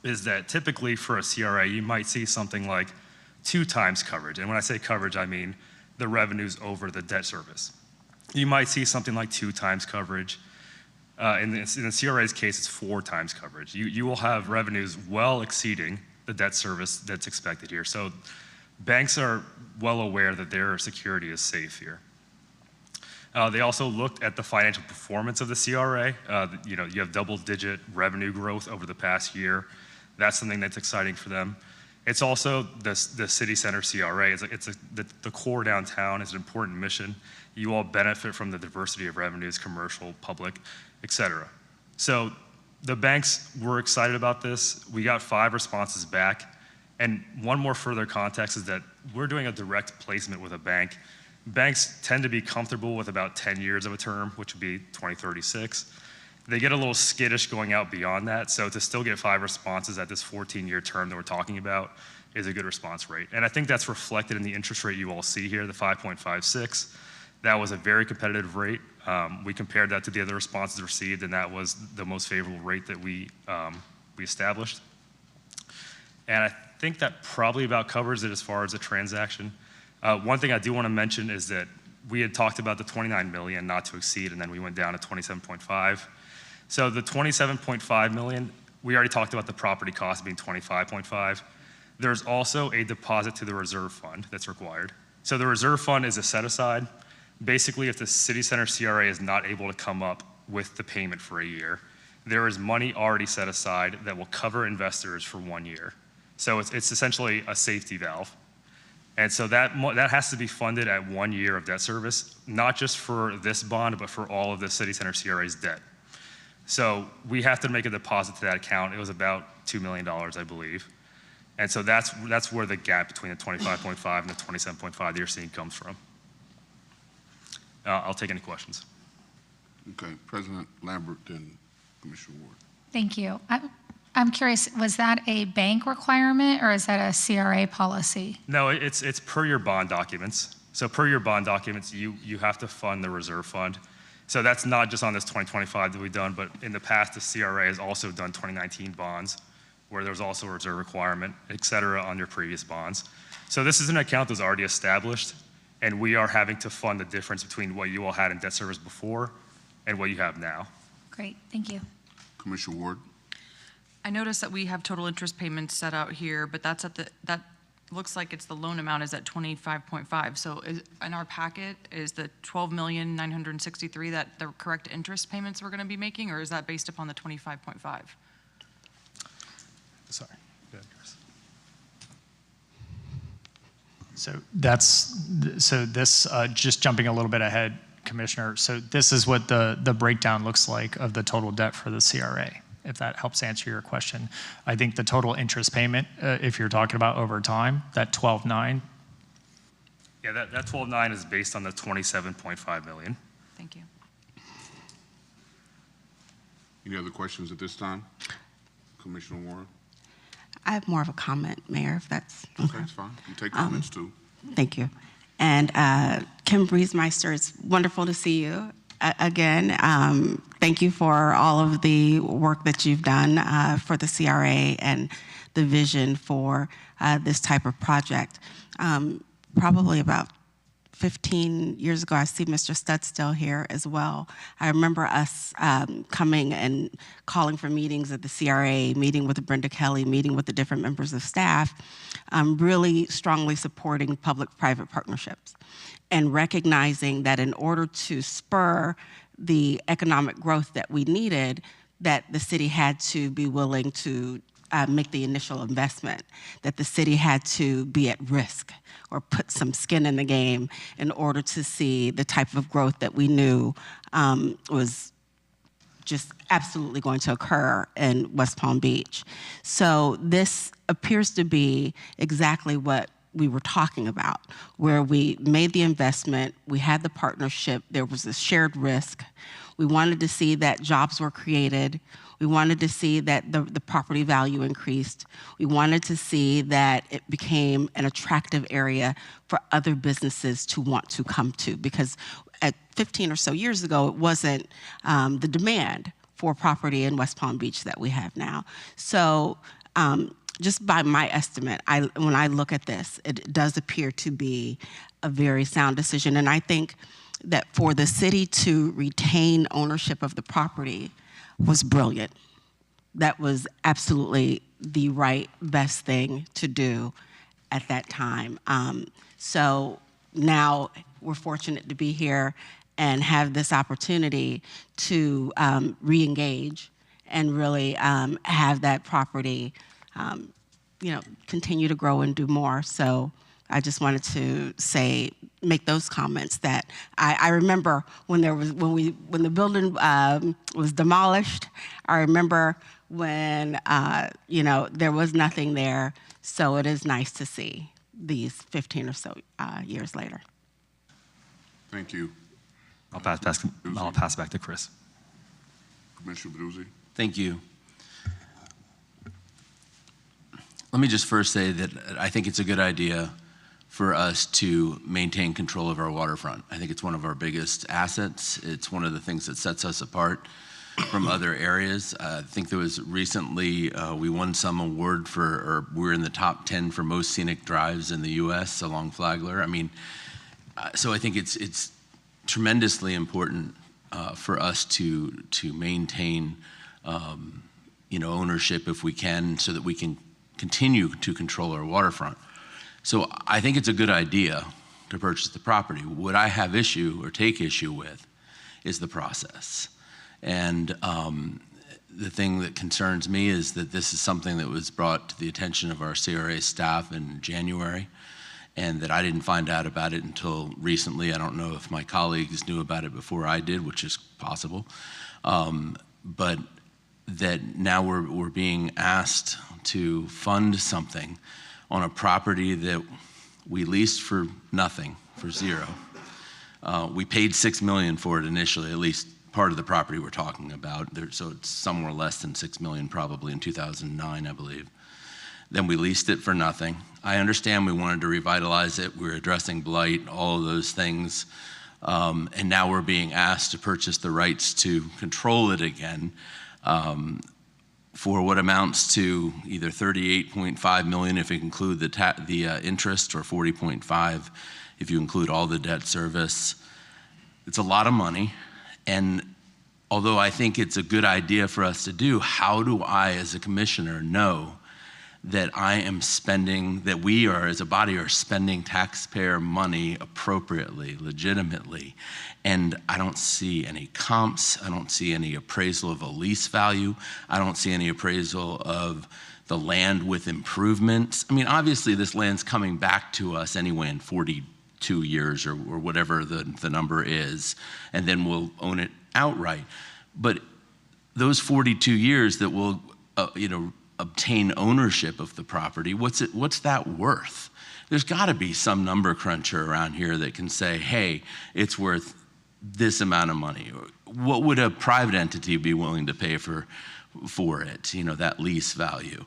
Speaker 7: is that typically for a CRA, you might see something like 2 times coverage. And when I say coverage, I mean the revenues over the debt service. You might see something like 2 times coverage. In the CRA's case, it's 4 times coverage. You will have revenues well exceeding the debt service that's expected here. So banks are well aware that their security is safe here. They also looked at the financial performance of the CRA. You have double-digit revenue growth over the past year. That's something that's exciting for them. It's also the City Center CRA. The core downtown is an important mission. You all benefit from the diversity of revenues, commercial, public, et cetera. So the banks were excited about this. We got 5 responses back. And one more further context is that we're doing a direct placement with a bank. Banks tend to be comfortable with about 10 years of a term, which would be 2036. They get a little skittish going out beyond that. So to still get 5 responses at this 14-year term that we're talking about is a good response rate. And I think that's reflected in the interest rate you all see here, the 5.56. That was a very competitive rate. We compared that to the other responses received, and that was the most favorable rate that we established. And I think that probably about covers it as far as the transaction. One thing I do want to mention is that we had talked about the 29 million not to exceed, and then we went down to 27.5. So the 27.5 million, we already talked about the property cost being 25.5. There's also a deposit to the reserve fund that's required. So the reserve fund is a set aside. Basically, if the city center CRA is not able to come up with the payment for a year, there is money already set aside that will cover investors for 1 year. So it's essentially a safety valve. And so that has to be funded at 1 year of debt service, not just for this bond, but for all of the city center CRA's debt. So we have to make a deposit to that account. It was about $2 million, I believe. And so that's where the gap between the 25.5 and the 27.5 that you're seeing comes from. I'll take any questions.
Speaker 1: Okay, President Lambert, then Commissioner Ward.
Speaker 2: Thank you. I'm curious, was that a bank requirement or is that a CRA policy?
Speaker 7: No, it's per your bond documents. So per your bond documents, you have to fund the reserve fund. So that's not just on this 2025 that we've done, but in the past, the CRA has also done 2019 bonds, where there's also a reserve requirement, et cetera, on your previous bonds. So this is an account that's already established, and we are having to fund the difference between what you all had in debt service before and what you have now.
Speaker 2: Great, thank you.
Speaker 1: Commissioner Ward.
Speaker 6: I noticed that we have total interest payments set out here, but that's that looks like it's the loan amount is at 25.5. So in our packet, is the 12,963,000 that the correct interest payments we're going to be making, or is that based upon the 25.5?
Speaker 7: Sorry. Go ahead, Chris.
Speaker 4: So this, just jumping a little bit ahead, Commissioner, so this is what the breakdown looks like of the total debt for the CRA, if that helps answer your question. I think the total interest payment, if you're talking about over time, that 12.9.
Speaker 7: Yeah, that 12.9 is based on the 27.5 million.
Speaker 6: Thank you.
Speaker 1: Any other questions at this time? Commissioner Warren?
Speaker 8: I have more of a comment, Mayor, if that's
Speaker 1: Okay, it's fine. You take comments too.
Speaker 8: Thank you. And Kim Briesmeister, it's wonderful to see you again. Thank you for all of the work that you've done for the CRA and the vision for this type of project. Probably about 15 years ago, I see Mr. Studd still here as well. I remember us coming and calling for meetings at the CRA, meeting with Brenda Kelly, meeting with the different members of staff, really strongly supporting public-private partnerships and recognizing that in order to spur the economic growth that we needed, that the city had to be willing to make the initial investment, that the city had to be at risk or put some skin in the game in order to see the type of growth that we knew was just absolutely going to occur in West Palm Beach. So this appears to be exactly what we were talking about, where we made the investment, we had the partnership, there was a shared risk. We wanted to see that jobs were created. We wanted to see that the property value increased. We wanted to see that it became an attractive area for other businesses to want to come to, because at 15 or so years ago, it wasn't the demand for property in West Palm Beach that we have now. So just by my estimate, when I look at this, it does appear to be a very sound decision. And I think that for the city to retain ownership of the property was brilliant. That was absolutely the right, best thing to do at that time. So now we're fortunate to be here and have this opportunity to re-engage and really have that property continue to grow and do more. So I just wanted to make those comments that I remember when the building was demolished. I remember when there was nothing there. So it is nice to see these 15 or so years later.
Speaker 1: Thank you.
Speaker 7: I'll pass back to Chris.
Speaker 1: Commissioner Baduzzi.
Speaker 9: Thank you. Let me just first say that I think it's a good idea for us to maintain control of our waterfront. I think it's one of our biggest assets. It's one of the things that sets us apart from other areas. I think there was recently, we won some award for, or we're in the top 10 for most scenic drives in the US along Flagler. I mean, so I think it's tremendously important for us to maintain, ownership if we can, so that we can continue to control our waterfront. So I think it's a good idea to purchase the property. What I have issue or take issue with is the process. And the thing that concerns me is that this is something that was brought to the attention of our CRA staff in January, and that I didn't find out about it until recently. I don't know if my colleagues knew about it before I did, which is possible. But that now we're being asked to fund something on a property that we leased for nothing, for zero. We paid $6 million for it initially, at least part of the property we're talking about. So it's somewhere less than $6 million probably in 2009, I believe. Then we leased it for nothing. I understand we wanted to revitalize it. We were addressing blight, all of those things. And now we're being asked to purchase the rights to control it again for what amounts to either $38.5 million if you include the interest, or $40.5 if you include all the debt service. It's a lot of money. And although I think it's a good idea for us to do, how do I as a commissioner know that I am spending, that we are as a body are spending taxpayer money appropriately, legitimately? And I don't see any comps. I don't see any appraisal of a lease value. I don't see any appraisal of the land with improvements. I mean, obviously this land's coming back to us anyway in 42 years or whatever the number is, and then we'll own it outright. But those 42 years that we'll, obtain ownership of the property, what's that worth? There's gotta be some number cruncher around here that can say, hey, it's worth this amount of money. What would a private entity be willing to pay for it, that lease value?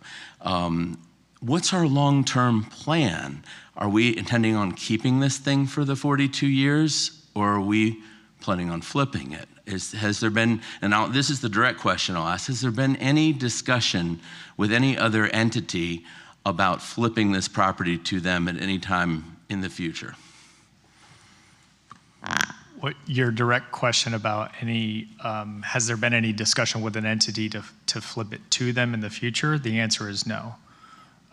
Speaker 9: What's our long-term plan? Are we intending on keeping this thing for the 42 years, or are we planning on flipping it? Has there been, and now this is the direct question I'll ask, has there been any discussion with any other entity about flipping this property to them at any time in the future?
Speaker 4: What your direct question about any, has there been any discussion with an entity to flip it to them in the future? The answer is no.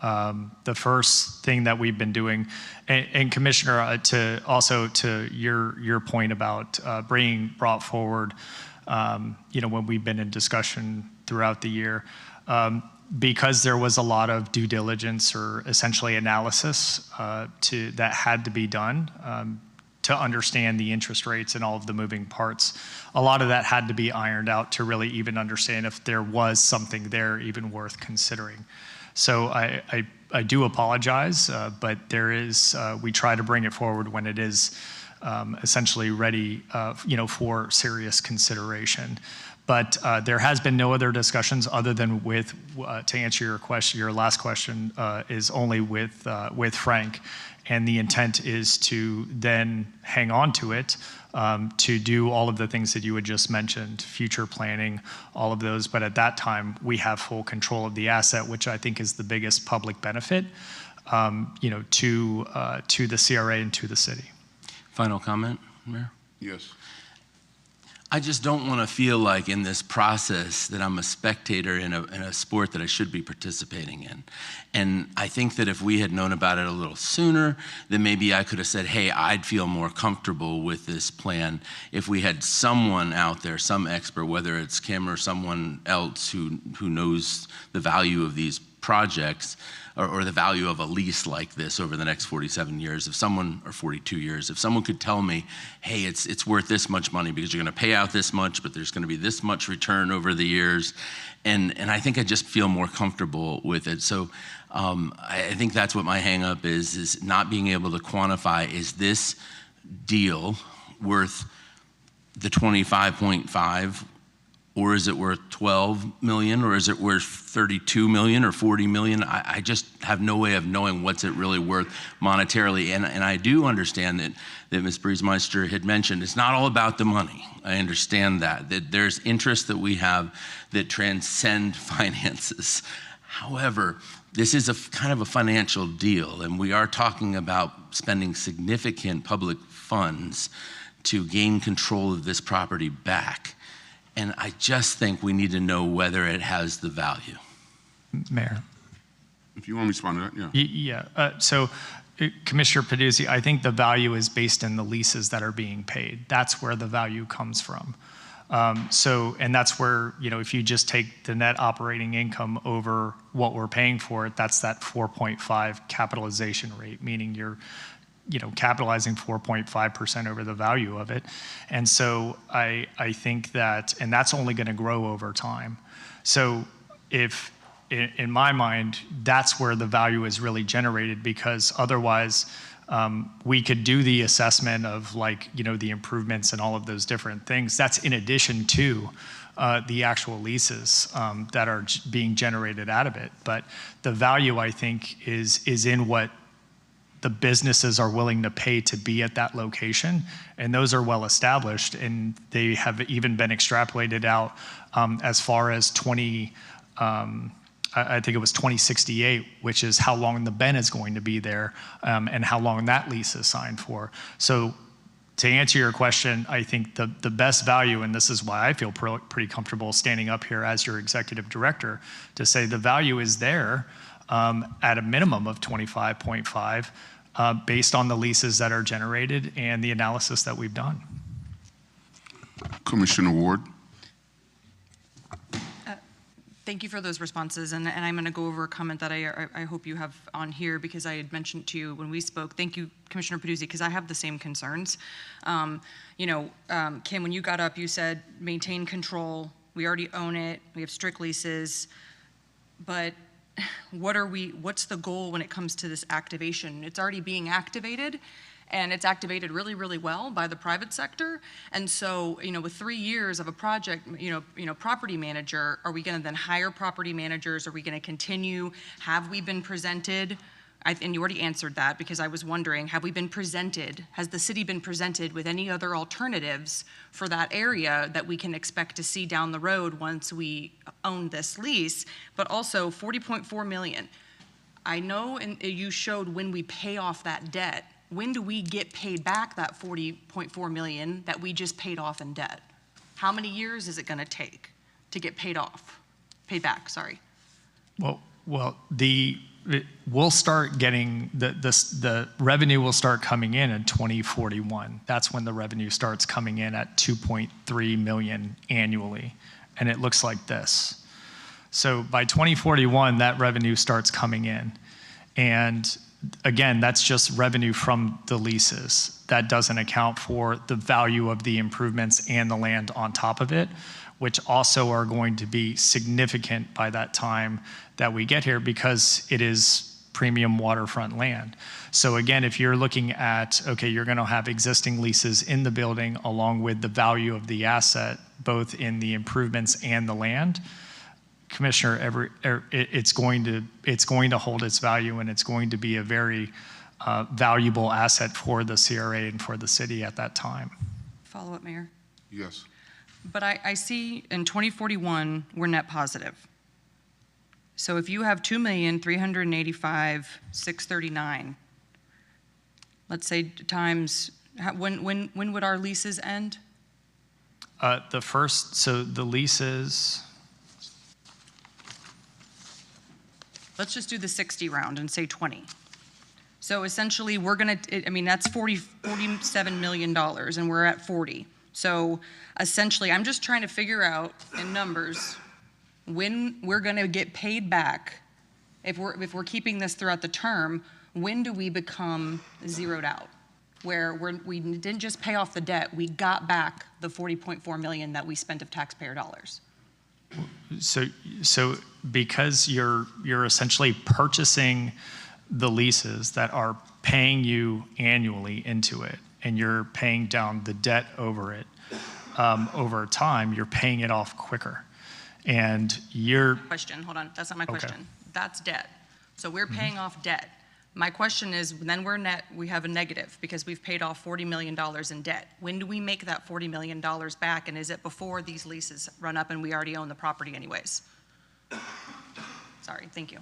Speaker 4: The first thing that we've been doing, and Commissioner, to your point about brought forward, when we've been in discussion throughout the year, because there was a lot of due diligence or essentially analysis that had to be done to understand the interest rates and all of the moving parts. A lot of that had to be ironed out to really even understand if there was something there even worth considering. So I do apologize, but there is, we try to bring it forward when it is essentially ready, for serious consideration. But there has been no other discussions other than with, to answer your question, your last question is only with Frank. And the intent is to then hang on to it, to do all of the things that you had just mentioned, future planning, all of those. But at that time, we have full control of the asset, which I think is the biggest public benefit, to the CRA and to the city.
Speaker 9: Final comment, Mayor?
Speaker 1: Yes.
Speaker 9: I just don't want to feel like in this process that I'm a spectator in a sport that I should be participating in. And I think that if we had known about it a little sooner, then maybe I could have said, hey, I'd feel more comfortable with this plan if we had someone out there, some expert, whether it's Kim or someone else who knows the value of these projects, or the value of a lease like this over the next 47 years, if someone, or 42 years, if someone could tell me, hey, it's worth this much money because you're gonna pay out this much, but there's gonna be this much return over the years, and I think I just feel more comfortable with it. So I think that's what my hang up is not being able to quantify, is this deal worth the 25.5 Or is it worth 12 million, or is it worth 32 million or 40 million? I just have no way of knowing what's it really worth monetarily. And I do understand that Ms. Briesmeister had mentioned it's not all about the money. I understand that there's interests that we have that transcend finances. However, this is a kind of a financial deal, and we are talking about spending significant public funds to gain control of this property back. And I just think we need to know whether it has the value.
Speaker 4: Mayor.
Speaker 1: If you want to respond to that, yeah.
Speaker 4: So Commissioner Peduzzi, I think the value is based in the leases that are being paid. That's where the value comes from. And that's where, if you just take the net operating income over what we're paying for it, that's that 4.5 capitalization rate, meaning you're capitalizing 4.5% over the value of it. And so I think that, and that's only going to grow over time. So if, in my mind, that's where the value is really generated, because otherwise we could do the assessment of the improvements and all of those different things. That's in addition to the actual leases that are being generated out of it. But the value, I think, is in what the businesses are willing to pay to be at that location, and those are well established, and they have even been extrapolated out as far as I think it was 2068, which is how long the Ben is going to be there, and how long that lease is signed for. So to answer your question, I think the best value, and this is why I feel pretty comfortable standing up here as your executive director, to say the value is there at a minimum of 25.5 based on the leases that are generated and the analysis that we've done.
Speaker 1: Commissioner Ward.
Speaker 6: Thank you for those responses, and I'm going to go over a comment that I hope you have on here, because I had mentioned to you when we spoke. Thank you, Commissioner Peduzzi, because I have the same concerns. Kim, when you got up, you said maintain control. We already own it. We have strict leases, but what's the goal when it comes to this activation? It's already being activated, and it's activated really, really well by the private sector. And so, with 3 years of a project, property manager, are we going to then hire property managers? Are we going to continue? Have we been presented? And you already answered that, because I was wondering, has the city been presented with any other alternatives for that area that we can expect to see down the road once we own this lease? But also $40.4 million. I know you showed when we pay off that debt. When do we get paid back that $40.4 million that we just paid off in debt? How many years is it going to take to get paid back? Sorry.
Speaker 4: Well, we'll start getting the revenue will start coming in 2041. That's when the revenue starts coming in at 2.3 million annually, and it looks like this. So by 2041, that revenue starts coming in, and again, that's just revenue from the leases. That doesn't account for the value of the improvements and the land on top of it, which also are going to be significant by that time that we get here, because it is premium waterfront land. So again, if you're looking at, okay, you're going to have existing leases in the building along with the value of the asset, both in the improvements and the land, Commissioner, it's going to hold its value, and it's going to be a very valuable asset for the CRA and for the city at that time.
Speaker 6: Follow up, Mayor.
Speaker 1: Yes.
Speaker 6: But I see in 2041, we're net positive. So if you have $2,385,639, let's say times, when would our leases end?
Speaker 4: The leases.
Speaker 6: Let's just do the 60 round and say 20. So essentially, we're going to, that's $47 million, and we're at 40. So essentially, I'm just trying to figure out in numbers when we're going to get paid back. If we're keeping this throughout the term, when do we become zeroed out? Where we didn't just pay off the debt, we got back the $40.4 million that we spent of taxpayer dollars.
Speaker 4: So because you're essentially purchasing the leases that are paying you annually into it, and you're paying down the debt over it, over time, you're paying it off quicker. And you're,
Speaker 6: Question, hold on, that's not my
Speaker 4: Okay.
Speaker 6: question. That's debt. So we're paying off debt. My question is, then we have a negative because we've paid off $40 million in debt. When do we make that $40 million back, and is it before these leases run up and we already own the property anyways? Sorry, thank you.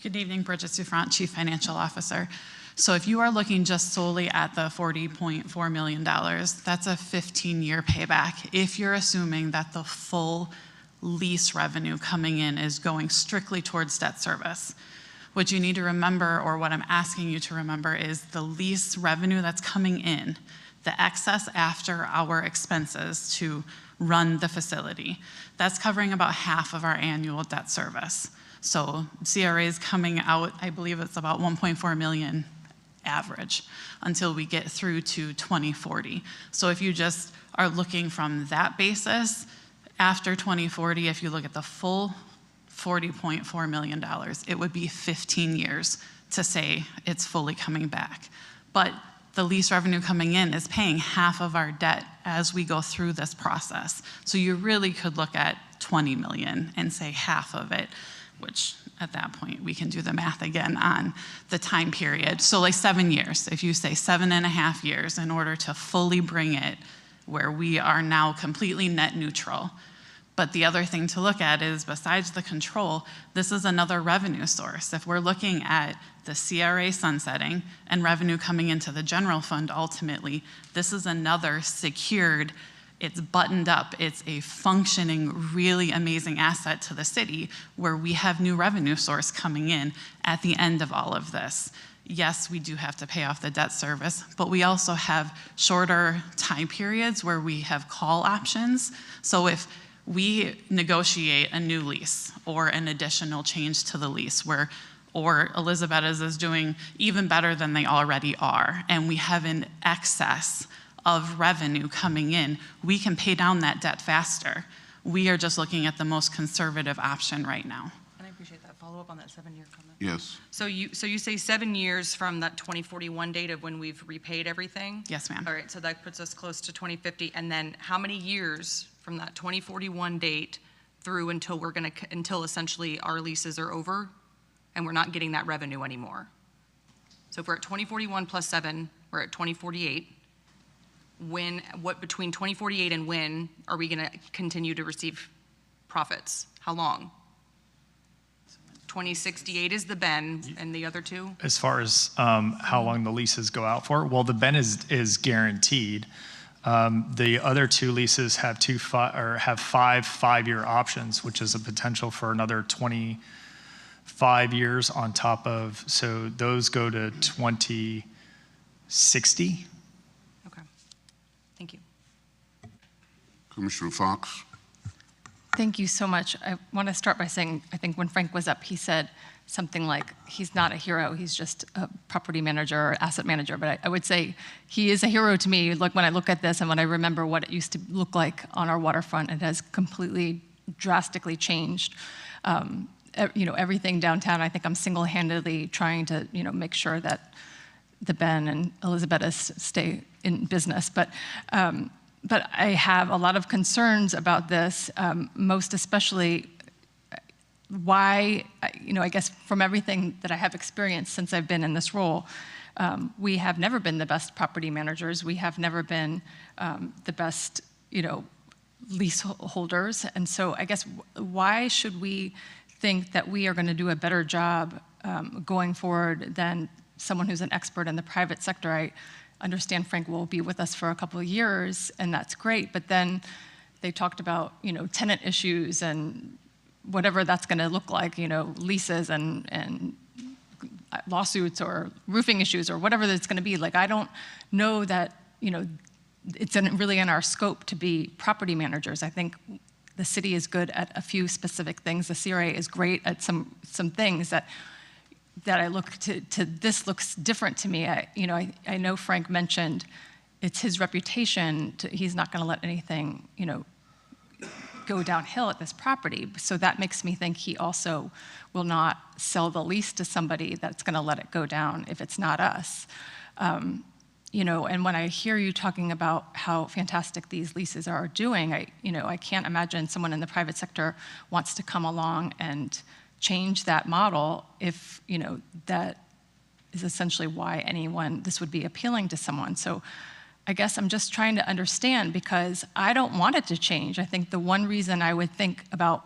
Speaker 10: Good evening, Bridget Souffrant, Chief Financial Officer. So if you are looking just solely at the $40.4 million, that's a 15-year payback. If you're assuming that the full lease revenue coming in is going strictly towards debt service. What you need to remember, or what I'm asking you to remember, is the lease revenue that's coming in, the excess after our expenses to run the facility. That's covering about half of our annual debt service. So CRA is coming out, I believe it's about 1.4 million average until we get through to 2040. So if you just are looking from that basis, after 2040, if you look at the full $40.4 million, it would be 15 years to say it's fully coming back. But the lease revenue coming in is paying half of our debt as we go through this process. So you really could look at 20 million and say half of it, which at that point we can do the math again on the time period. So like 7 years, if you say 7.5 years in order to fully bring it where we are now completely net neutral. But the other thing to look at is, besides the control, this is another revenue source. If we're looking at the CRA sunsetting and revenue coming into the general fund, ultimately, this is another secured, it's buttoned up, it's a functioning, really amazing asset to the city where we have new revenue source coming in at the end of all of this. Yes, we do have to pay off the debt service, but we also have shorter time periods where we have call options. So if we negotiate a new lease or an additional change to the lease or Elizabeth is doing even better than they already are, and we have an excess of revenue coming in, we can pay down that debt faster. We are just looking at the most conservative option right now.
Speaker 6: And I appreciate that. Follow up on that 7-year comment.
Speaker 1: Yes.
Speaker 6: So you say 7 years from that 2041 date of when we've repaid everything?
Speaker 10: Yes, ma'am.
Speaker 6: All right, so that puts us close to 2050. And then how many years from that 2041 date through until essentially our leases are over and we're not getting that revenue anymore? So if we're at 2041 plus 7, we're at 2048. What between 2048 and when are we going to continue to receive profits? How long? 2068 is the Ben, and the other two?
Speaker 4: as far as how long the leases go out for, well, the Ben is guaranteed. The other two leases have five 5-year options, which is a potential for another 25 years on top of, so those go to 2060.
Speaker 6: Okay. Thank you.
Speaker 1: Commissioner Fox?
Speaker 11: Thank you so much. I want to start by saying, I think when Frank was up, he said something like, he's not a hero, he's just a property manager or asset manager. But I would say he is a hero to me. Like when I look at this and when I remember what it used to look like on our waterfront, it has completely, drastically changed. Everything downtown, I think I'm single-handedly trying to, make sure that the Ben and Elizabeth stay in business. But I have a lot of concerns about this, most especially why, I guess from everything that I have experienced since I've been in this role, we have never been the best property managers. We have never been the best, leaseholders. And so I guess why should we think that we are going to do a better job going forward than someone who's an expert in the private sector? I understand Frank will be with us for a couple of years, and that's great, but then they talked about, tenant issues and whatever that's going to look like, leases and lawsuits or roofing issues or whatever that's going to be. Like, I don't know that, it's really in our scope to be property managers. I think the city is good at a few specific things. The CRA is great at some things that I look to this looks different to me. I know Frank mentioned it's his reputation. He's not going to let anything, go downhill at this property. So that makes me think he also will not sell the lease to somebody that's going to let it go down if it's not us. and when I hear you talking about how fantastic these leases are doing, I can't imagine someone in the private sector wants to come along and change that model if, that is essentially why this would be appealing to someone. So I guess I'm just trying to understand, because I don't want it to change. I think the one reason I would think about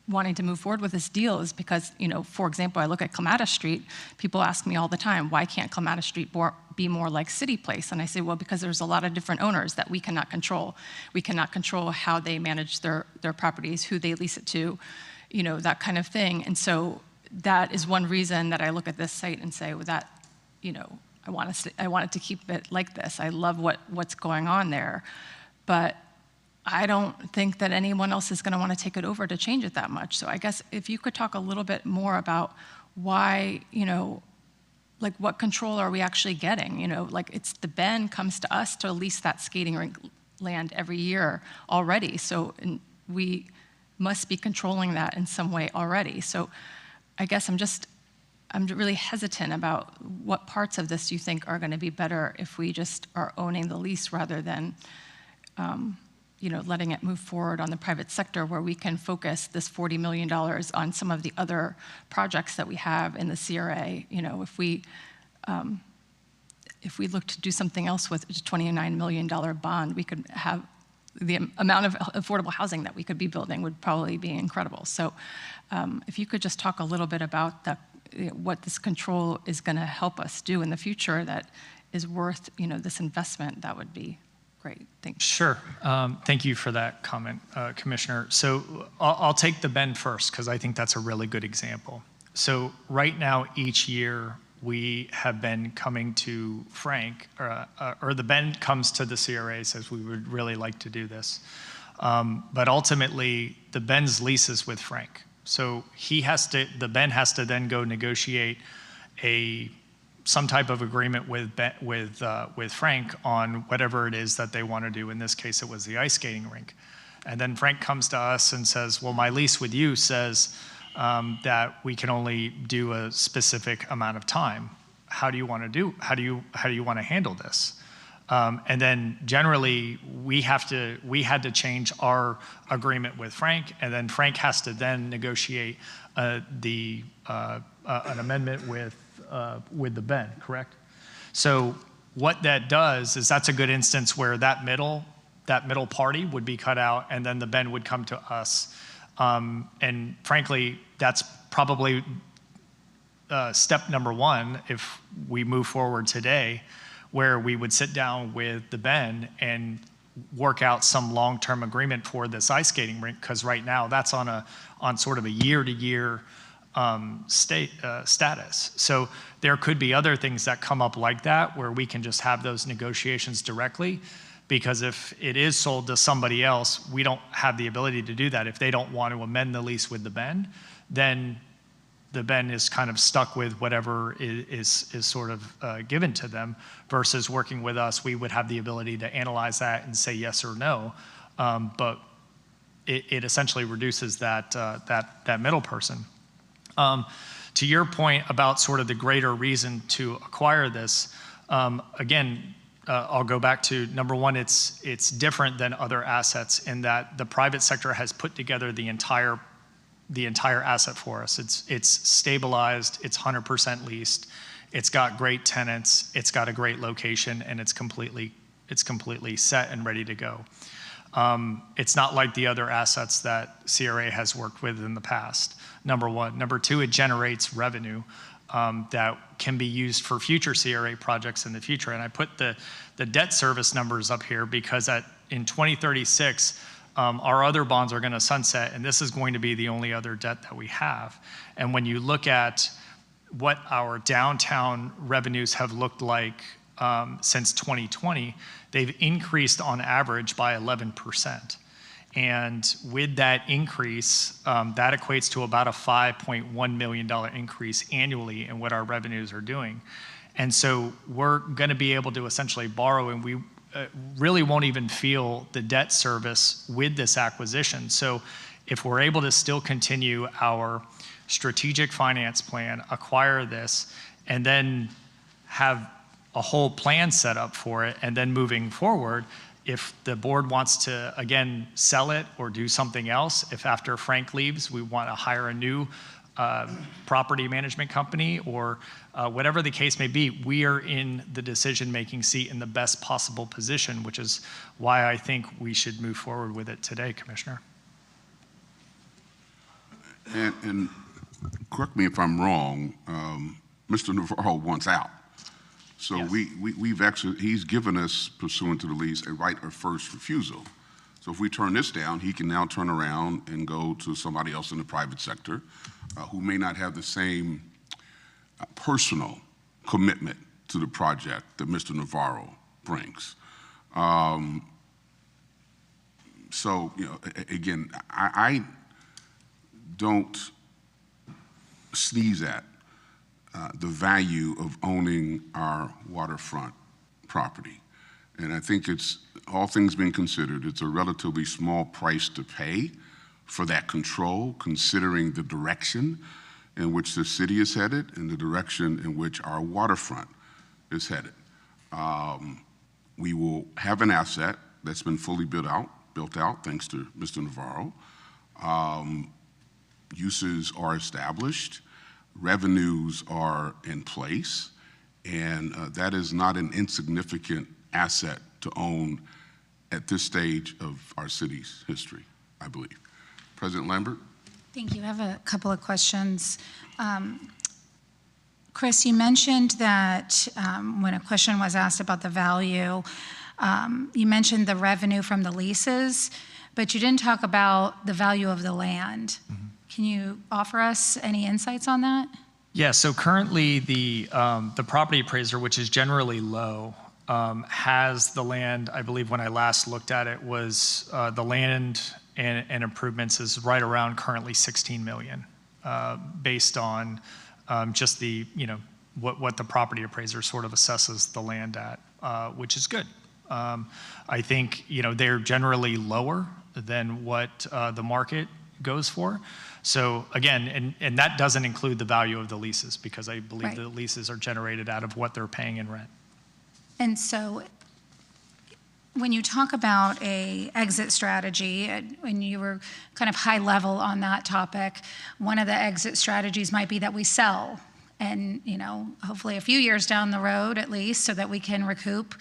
Speaker 11: wanting to move forward with this deal is because, for example, I look at Clematis Street. People ask me all the time, why can't Clematis Street be more like City Place? And I say, well, because there's a lot of different owners that we cannot control. We cannot control how they manage their properties, who they lease it to, that kind of thing. And so that is one reason that I look at this site and say, well, that, I wanted to keep it like this. I love what's going on there. But I don't think that anyone else is going to want to take it over to change it that much. So I guess if you could talk a little bit more about why, like what control are we actually getting? Like it's the Bend comes to us to lease that skating rink land every year already. So we must be controlling that in some way already. So I guess I'm really hesitant about what parts of this you think are going to be better if we just are owning the lease rather than letting it move forward on the private sector, where we can focus this $40 million on some of the other projects that we have in the CRA. If we look to do something else with a $29 million bond, we could have the amount of affordable housing that we could be building would probably be incredible. So if you could just talk a little bit about what this control is going to help us do in the future that is worth this investment, that would be great. Thanks.
Speaker 4: Sure. Thank you for that comment, Commissioner. So I'll take the Bend first, because I think that's a really good example. So right now, each year, we have been coming to Frank, or the Bend comes to the CRA, says we would really like to do this. But ultimately, the Bend's lease is with Frank. So the Bend has to then go negotiate some type of agreement with Frank on whatever it is that they want to do. In this case, it was the ice skating rink. And then Frank comes to us and says, well, my lease with you says that we can only do a specific amount of time. How do you want to handle this? And then generally we had to change our agreement with Frank, and then Frank has to then negotiate an amendment with the Bend, correct? So what that does is that's a good instance where that middle party would be cut out, and then the Bend would come to us. And frankly, that's probably step number one if we move forward today, where we would sit down with the Bend and work out some long-term agreement for this ice skating rink, because right now that's on sort of a year-to-year status. So there could be other things that come up like that where we can just have those negotiations directly, because if it is sold to somebody else, we don't have the ability to do that. If they don't want to amend the lease with the Bend, then the Bend is kind of stuck with whatever is sort of given to them, versus working with us. We would have the ability to analyze that and say yes or no, but it essentially reduces that middle person. To your point about sort of the greater reason to acquire this, again, I'll go back to number one, it's different than other assets in that the private sector has put together the entire asset for us. It's stabilized, it's 100% leased, it's got great tenants, it's got a great location, and it's completely set and ready to go. It's not like the other assets that CRA has worked with in the past, number one. Number two, it generates revenue that can be used for future CRA projects in the future. And I put the debt service numbers up here because in 2036, our other bonds are going to sunset, and this is going to be the only other debt that we have. And when you look at what our downtown revenues have looked like since 2020, they've increased on average by 11%. And with that increase, that equates to about a $5.1 million increase annually in what our revenues are doing. And so we're going to be able to essentially borrow, and we really won't even feel the debt service with this acquisition. So if we're able to still continue our strategic finance plan, acquire this, and then have a whole plan set up for it, and then moving forward, if the board wants to, again, sell it or do something else, if after Frank leaves, we want to hire a new property management company or whatever the case may be, we are in the decision-making seat in the best possible position, which is why I think we should move forward with it today, Commissioner.
Speaker 1: And correct me if I'm wrong, Mr. Navarro wants out. So
Speaker 4: Yes.
Speaker 1: he's given us, pursuant to the lease, a right of first refusal. So if we turn this down, he can now turn around and go to somebody else in the private sector who may not have the same personal commitment to the project that Mr. Navarro brings. So, you know, again, I don't sneeze at the value of owning our waterfront property. And I think it's, all things being considered, it's a relatively small price to pay for that control, considering the direction in which the city is headed and the direction in which our waterfront is headed. We will have an asset that's been fully built out thanks to Mr. Navarro. Uses are established, revenues are in place, and that is not an insignificant asset to own at this stage of our city's history, I believe. President Lambert?
Speaker 2: Thank you. I have a couple of questions. Chris, you mentioned that when a question was asked about the value, you mentioned the revenue from the leases, but you didn't talk about the value of the land. Mm-hmm. Can you offer us any insights on that?
Speaker 4: Yeah, so currently the property appraiser, which is generally low, has the land, I believe when I last looked at it, was the land and improvements is right around currently 16 million, based on just the, you know, what the property appraiser sort of assesses the land at, which is good. I think, you know, they're generally lower than what the market goes for. So again, and that doesn't include the value of the leases, because I believe
Speaker 2: Right.
Speaker 4: the leases are generated out of what they're paying in rent.
Speaker 2: And so when you talk about a exit strategy, when you were kind of high level on that topic, one of the exit strategies might be that we sell, and, you know, hopefully a few years down the road at least, so that we can recoup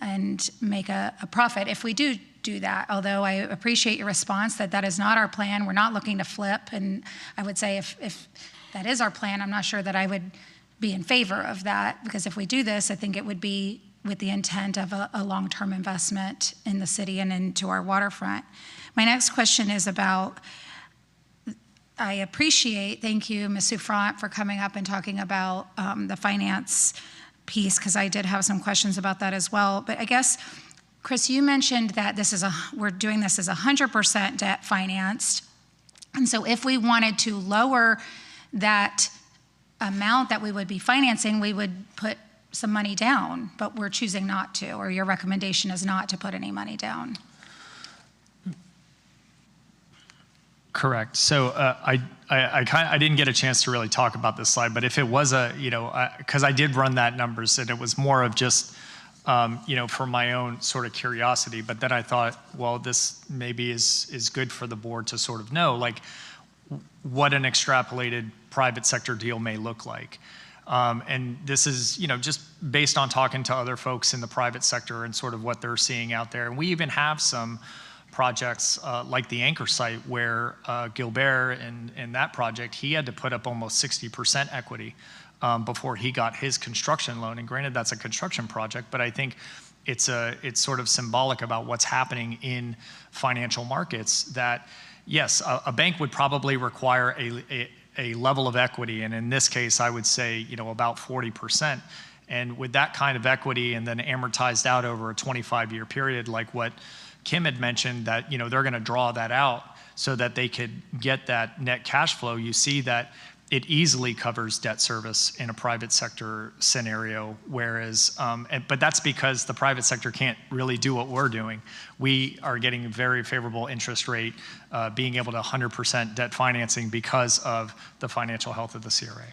Speaker 2: and make a profit if we do that. Although I appreciate your response that that is not our plan. We're not looking to flip. And I would say if that is our plan, I'm not sure that I would be in favor of that, because if we do this, I think it would be with the intent of a long-term investment in the city and into our waterfront. My next question is about, I appreciate, thank you, Ms. Souffrant, for coming up and talking about the finance piece, because I did have some questions about that as well. But I guess, Chris, you mentioned that we're doing this as 100% debt financed. And so if we wanted to lower that amount that we would be financing, we would put some money down, but we're choosing not to, or your recommendation is not to put any money down.
Speaker 4: Correct. So I didn't get a chance to really talk about this slide, but if it was because I did run that numbers, and it was more of just, for my own sort of curiosity. But then I thought, well, this maybe is good for the board to sort of know, like, what an extrapolated private sector deal may look like. And this is, just based on talking to other folks in the private sector and sort of what they're seeing out there. And we even have some projects like the Anchor site where Gilbert in that project, he had to put up almost 60% equity before he got his construction loan. And granted, that's a construction project, but I think it's sort of symbolic about what's happening in financial markets, that yes, a bank would probably require a level of equity, and in this case, I would say, about 40%. And with that kind of equity and then amortized out over a 25-year period, like what Kim had mentioned, that, they're gonna draw that out so that they could get that net cash flow, you see that it easily covers debt service in a private sector scenario, whereas, but that's because the private sector can't really do what we're doing. We are getting a very favorable interest rate, being able to 100% debt financing because of the financial health of the CRA.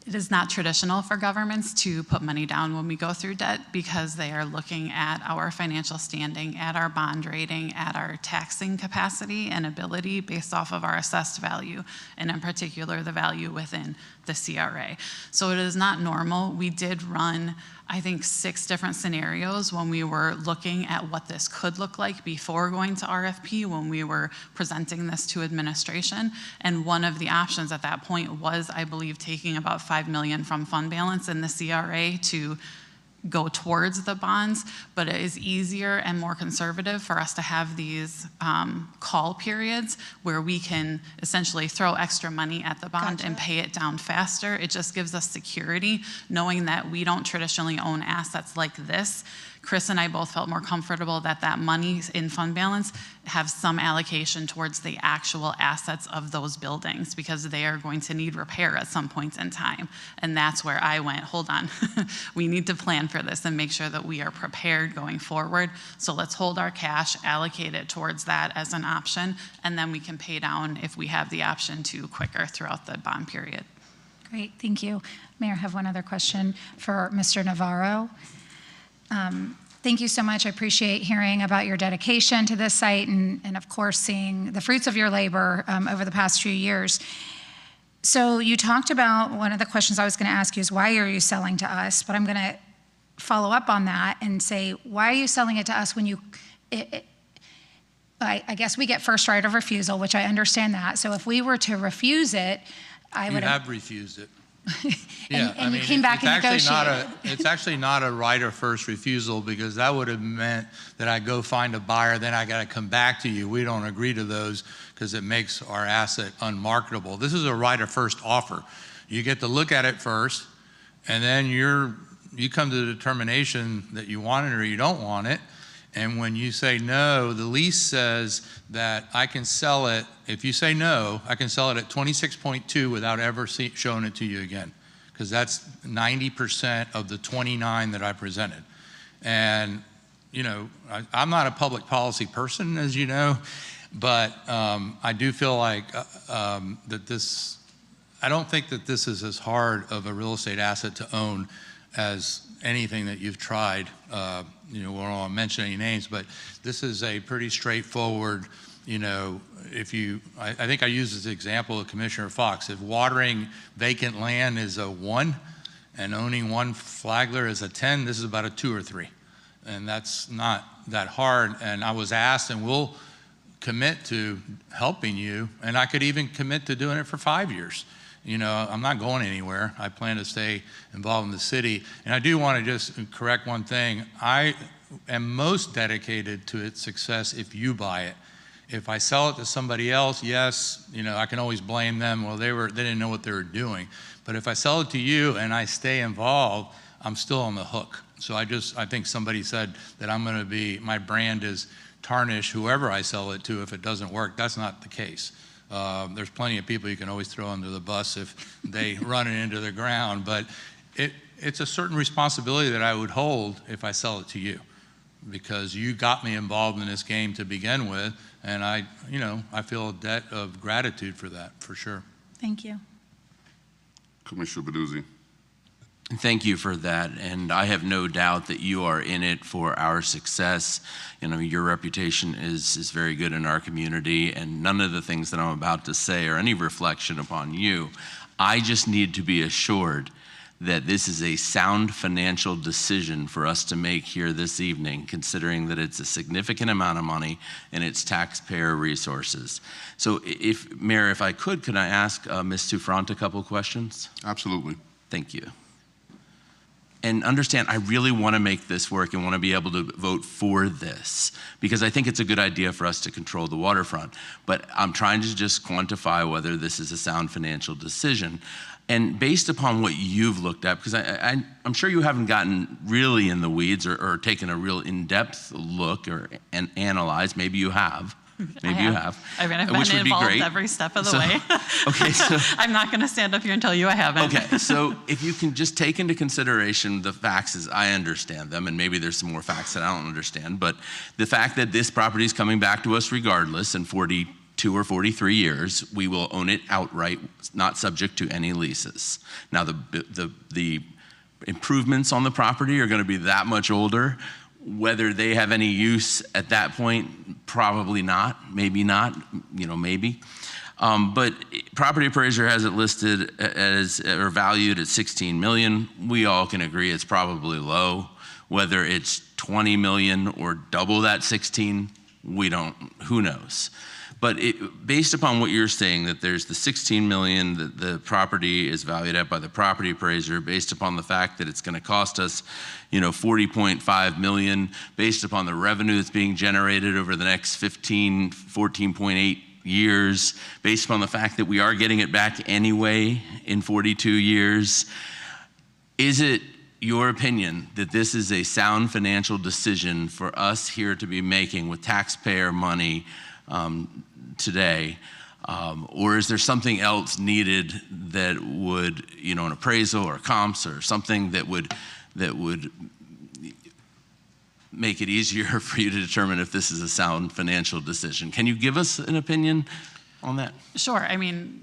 Speaker 10: it is not traditional for governments to put money down when we go through debt because they are looking at our financial standing, at our bond rating, at our taxing capacity and ability based off of our assessed value, and in particular, the value within the CRA. So it is not normal. We did run, I think, 6 different scenarios when we were looking at what this could look like before going to RFP, when we were presenting this to administration. And one of the options at that point was, I believe, taking about $5 million from fund balance in the CRA to go towards the bonds, but it is easier and more conservative for us to have these call periods where we can essentially throw extra money at the bond and pay it down faster. It just gives us security, knowing that we don't traditionally own assets like this. Chris and I both felt more comfortable that that money in fund balance have some allocation towards the actual assets of those buildings, because they are going to need repair at some point in time. And that's where I went, hold on, we need to plan for this and make sure that we are prepared going forward. So let's hold our cash, allocate it towards that as an option, and then we can pay down if we have the option to quicker throughout the bond period.
Speaker 2: Great, thank you. Mayor, I have one other question for Mr. Navarro. Thank you so much. I appreciate hearing about your dedication to this site and of course, seeing the fruits of your labor over the past few years. So you talked about, one of the questions I was going to ask you is, why are you selling to us? But I'm going to follow up on that and say, why are you selling it to us when you, I guess we get first right of refusal, which I understand that. So if we were to refuse it, I would
Speaker 3: have refused it.
Speaker 2: and you came back and negotiated.
Speaker 3: It's actually not a right of first refusal, because that would have meant that I go find a buyer, then I got to come back to you. We don't agree to those because it makes our asset unmarketable. This is a right of first offer. You get to look at it first, and then you come to the determination that you want it or you don't want it. And when you say no, the lease says that I can sell it, if you say no, I can sell it at 26.2 without ever showing it to you again, because that's 90% of the 29 that I presented. And, you know, I'm not a public policy person, as you know, but I do feel like that this, I don't think that this is as hard of a real estate asset to own as anything that you've tried. You know, we don't want to mention any names, but this is a pretty straightforward, you know, if you, I think I used this example of Commissioner Fox. If watering vacant land is a 1 and owning one flagler is a 10, this is about a 2 or 3. And that's not that hard. And I was asked, and we'll commit to helping you, and I could even commit to doing it for 5 years. You know, I'm not going anywhere. I plan to stay involved in the city. And I do want to just correct one thing. I am most dedicated to its success if you buy it. If I sell it to somebody else, yes, you know, I can always blame them. Well, they didn't know what they were doing. But if I sell it to you and I stay involved, I'm still on the hook. So I think somebody said that I'm going to be, my brand is tarnish whoever I sell it to if it doesn't work. That's not the case. There's plenty of people you can always throw under the bus if they run it into the ground, but it's a certain responsibility that I would hold if I sell it to you, because you got me involved in this game to begin with, and I feel a debt of gratitude for that, for sure.
Speaker 2: Thank you.
Speaker 1: Commissioner Baduzzi.
Speaker 9: Thank you for that, and I have no doubt that you are in it for our success. You know, your reputation is very good in our community, and none of the things that I'm about to say are any reflection upon you. I just need to be assured that this is a sound financial decision for us to make here this evening, considering that it's a significant amount of money and it's taxpayer resources. So Mayor, if I could I ask Ms. Souffrant a couple questions?
Speaker 1: Absolutely.
Speaker 9: Thank you. And understand, I really want to make this work and want to be able to vote for this, because I think it's a good idea for us to control the waterfront. But I'm trying to just quantify whether this is a sound financial decision. And based upon what you've looked at, because I'm sure you haven't gotten really in the weeds or taken a real in-depth look or analyzed. Maybe you have. Maybe you have.
Speaker 10: I mean, I've been involved every step of the way.
Speaker 9: Okay, so
Speaker 10: I'm not going to stand up here and tell you I haven't.
Speaker 9: Okay, so if you can just take into consideration the facts as I understand them, and maybe there's some more facts that I don't understand, but the fact that this property is coming back to us regardless, and 42 42 or 43 years, we will own it outright, not subject to any leases. Now, the improvements on the property are going to be that much older. Whether they have any use at that point, probably not, maybe not, maybe. But property appraiser has it listed as, or valued at 16 million. We all can agree it's probably low. Whether it's 20 million or double that 16, who knows? But based upon what you're saying, that there's the 16 million that the property is valued at by the property appraiser, based upon the fact that it's going to cost us, 40.5 million, based upon the revenue that's being generated over the next 14.8 years, based upon the fact that we are getting it back anyway in 42 years, is it your opinion that this is a sound financial decision for us here to be making with taxpayer money today? Or is there something else needed that would, an appraisal or comps or something that would make it easier for you to determine if this is a sound financial decision? Can you give us an opinion on that?
Speaker 10: Sure. I mean,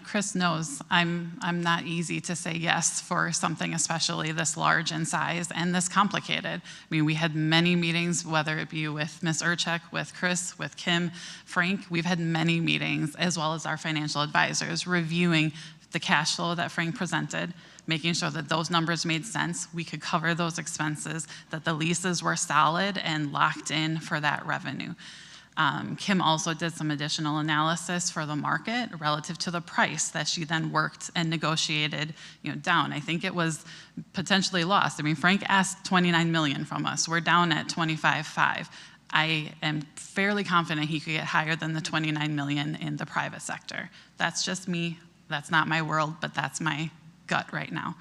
Speaker 10: Chris knows I'm not easy to say yes for something especially this large in size and this complicated. I mean, we had many meetings, whether it be with Ms. Urchek, with Chris, with Kim, Frank. We've had many meetings, as well as our financial advisors, reviewing the cash flow that Frank presented, making sure that those numbers made sense, we could cover those expenses, that the leases were solid and locked in for that revenue. Kim also did some additional analysis for the market relative to the price that she then worked and negotiated, down. I think it was potentially lost. I mean, Frank asked 29 million from us. We're down at 25.5. I am fairly confident he could get higher than the 29 million in the private sector. That's just me. That's not my world, but that's my gut right now.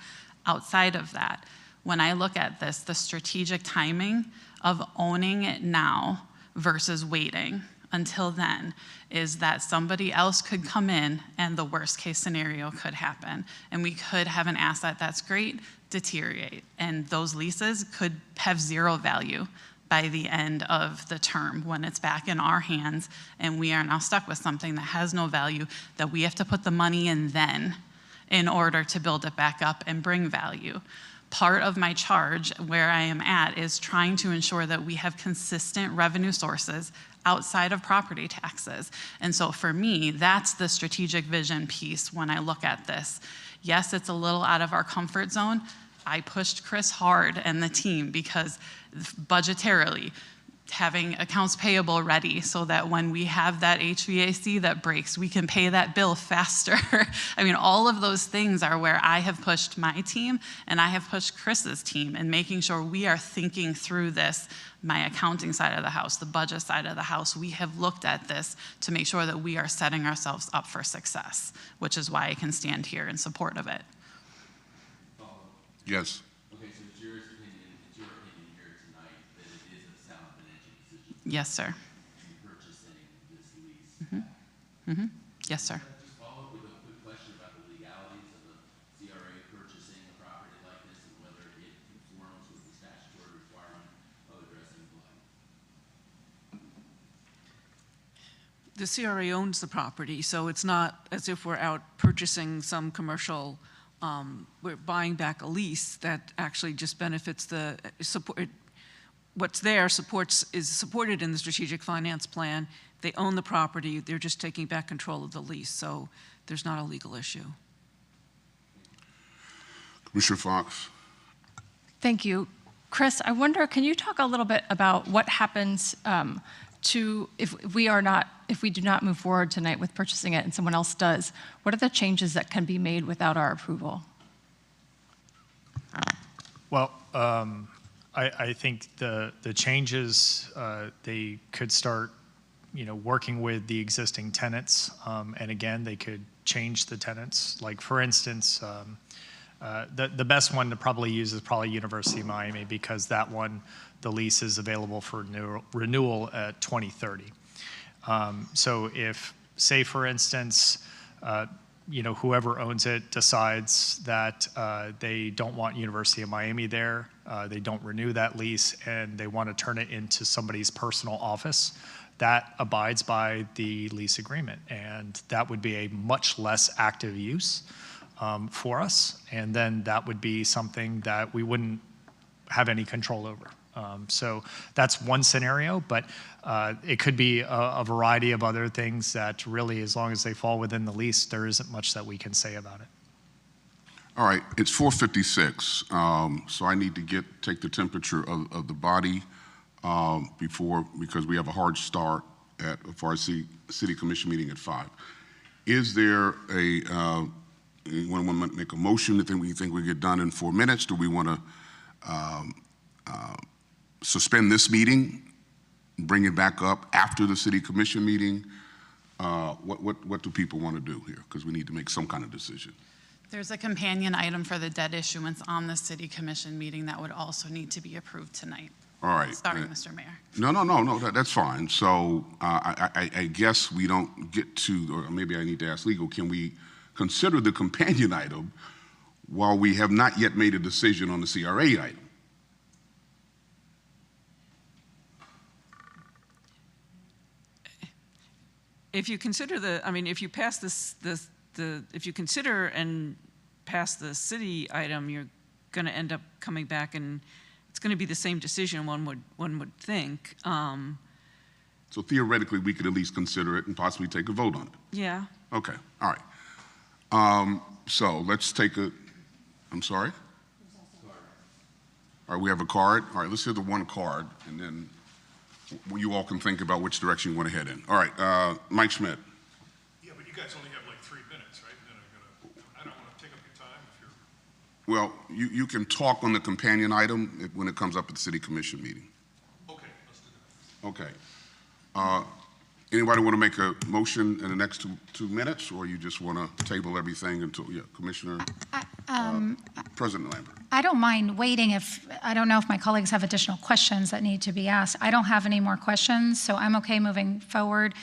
Speaker 10: Outside of that, when I look at this, the strategic timing of owning it now versus waiting until then is that somebody else could come in and the worst case scenario could happen. And we could have an asset that's great deteriorate, and those leases could have zero value by the end of the term when it's back in our hands and we are now stuck with something that has no value, that we have to put the money in then in order to build it back up and bring value. Part of my charge where I am at is trying to ensure that we have consistent revenue sources outside of property taxes. And so for me, that's the strategic vision piece when I look at this. Yes, it's a little out of our comfort zone. I pushed Chris hard and the team because budgetarily, having accounts payable ready so that when we have that HVAC that breaks, we can pay that bill faster. I mean, all of those things are where I have pushed my team and I have pushed Chris's team in making sure we are thinking through this, my accounting side of the house, the budget side of the house. We have looked at this to make sure that we are setting ourselves up for success, which is why I can stand here in support of it.
Speaker 1: Yes.
Speaker 9: Okay, so it's your opinion here tonight that it is a sound financial decision.
Speaker 10: Yes, sir.
Speaker 9: Purchasing this lease.
Speaker 10: Yes, sir.
Speaker 9: Just follow up with a quick question about the legalities of the CRA purchasing a property like this and whether it conforms with the statutory requirement of addressing blood.
Speaker 12: The CRA owns the property, so it's not as if we're out purchasing some commercial, we're buying back a lease that actually just benefits the support. What's there is supported in the strategic finance plan. They own the property, they're just taking back control of the lease, so there's not a legal issue.
Speaker 1: Commissioner Fox.
Speaker 11: Thank you. Chris, I wonder, can you talk a little bit about what happens if we do not move forward tonight with purchasing it and someone else does? What are the changes that can be made without our approval?
Speaker 4: Well, I think the changes, they could start, working with the existing tenants. And again, they could change the tenants. Like for instance, the best one to probably use is probably University of Miami, because that one, the lease is available for renewal at 2030. So if, say for instance, whoever owns it decides that they don't want University of Miami there, they don't renew that lease, and they want to turn it into somebody's personal office, that abides by the lease agreement. And that would be a much less active use for us. And then that would be something that we wouldn't have any control over. So that's one scenario, but it could be a variety of other things that really, as long as they fall within the lease, there isn't much that we can say about it.
Speaker 1: All right, it's 4:56, so I need to take the temperature of the body because we have a hard start for our city commission meeting at 5. Is there anyone want to make a motion that we think we get done in 4 minutes? Do we want to suspend this meeting, bring it back up after the city commission meeting? What do people want to do here? Because we need to make some kind of decision.
Speaker 10: There's a companion item for the debt issuance on the city commission meeting that would also need to be approved tonight.
Speaker 1: All right.
Speaker 10: Sorry, Mr. Mayor.
Speaker 1: No, that's fine. So I guess we don't get to, or maybe I need to ask legal, can we consider the companion item while we have not yet made a decision on the CRA item?
Speaker 12: If you consider if you pass if you consider and pass the city item, you're going to end up coming back and it's going to be the same decision, one would think.
Speaker 1: So theoretically, we could at least consider it and possibly take a vote on it.
Speaker 12: Yeah.
Speaker 1: Okay, all right. So let's take I'm sorry? All right, we have a card. All right, let's hear the one card, and then you all can think about which direction you want to head in. All right, Mike Schmidt.
Speaker 13: Yeah, but you guys only have like 3 minutes, right? Then I don't want to take up your time if you're...
Speaker 1: Well, you can talk on the companion item when it comes up at the city commission meeting.
Speaker 13: Okay, let's do that.
Speaker 1: Okay. Anybody want to make a motion in the next 2 minutes, or you just want to table everything until, Commissioner, President Lambert?
Speaker 2: I don't mind waiting I don't know if my colleagues have additional questions that need to be asked. I don't have any more questions, so I'm okay moving forward.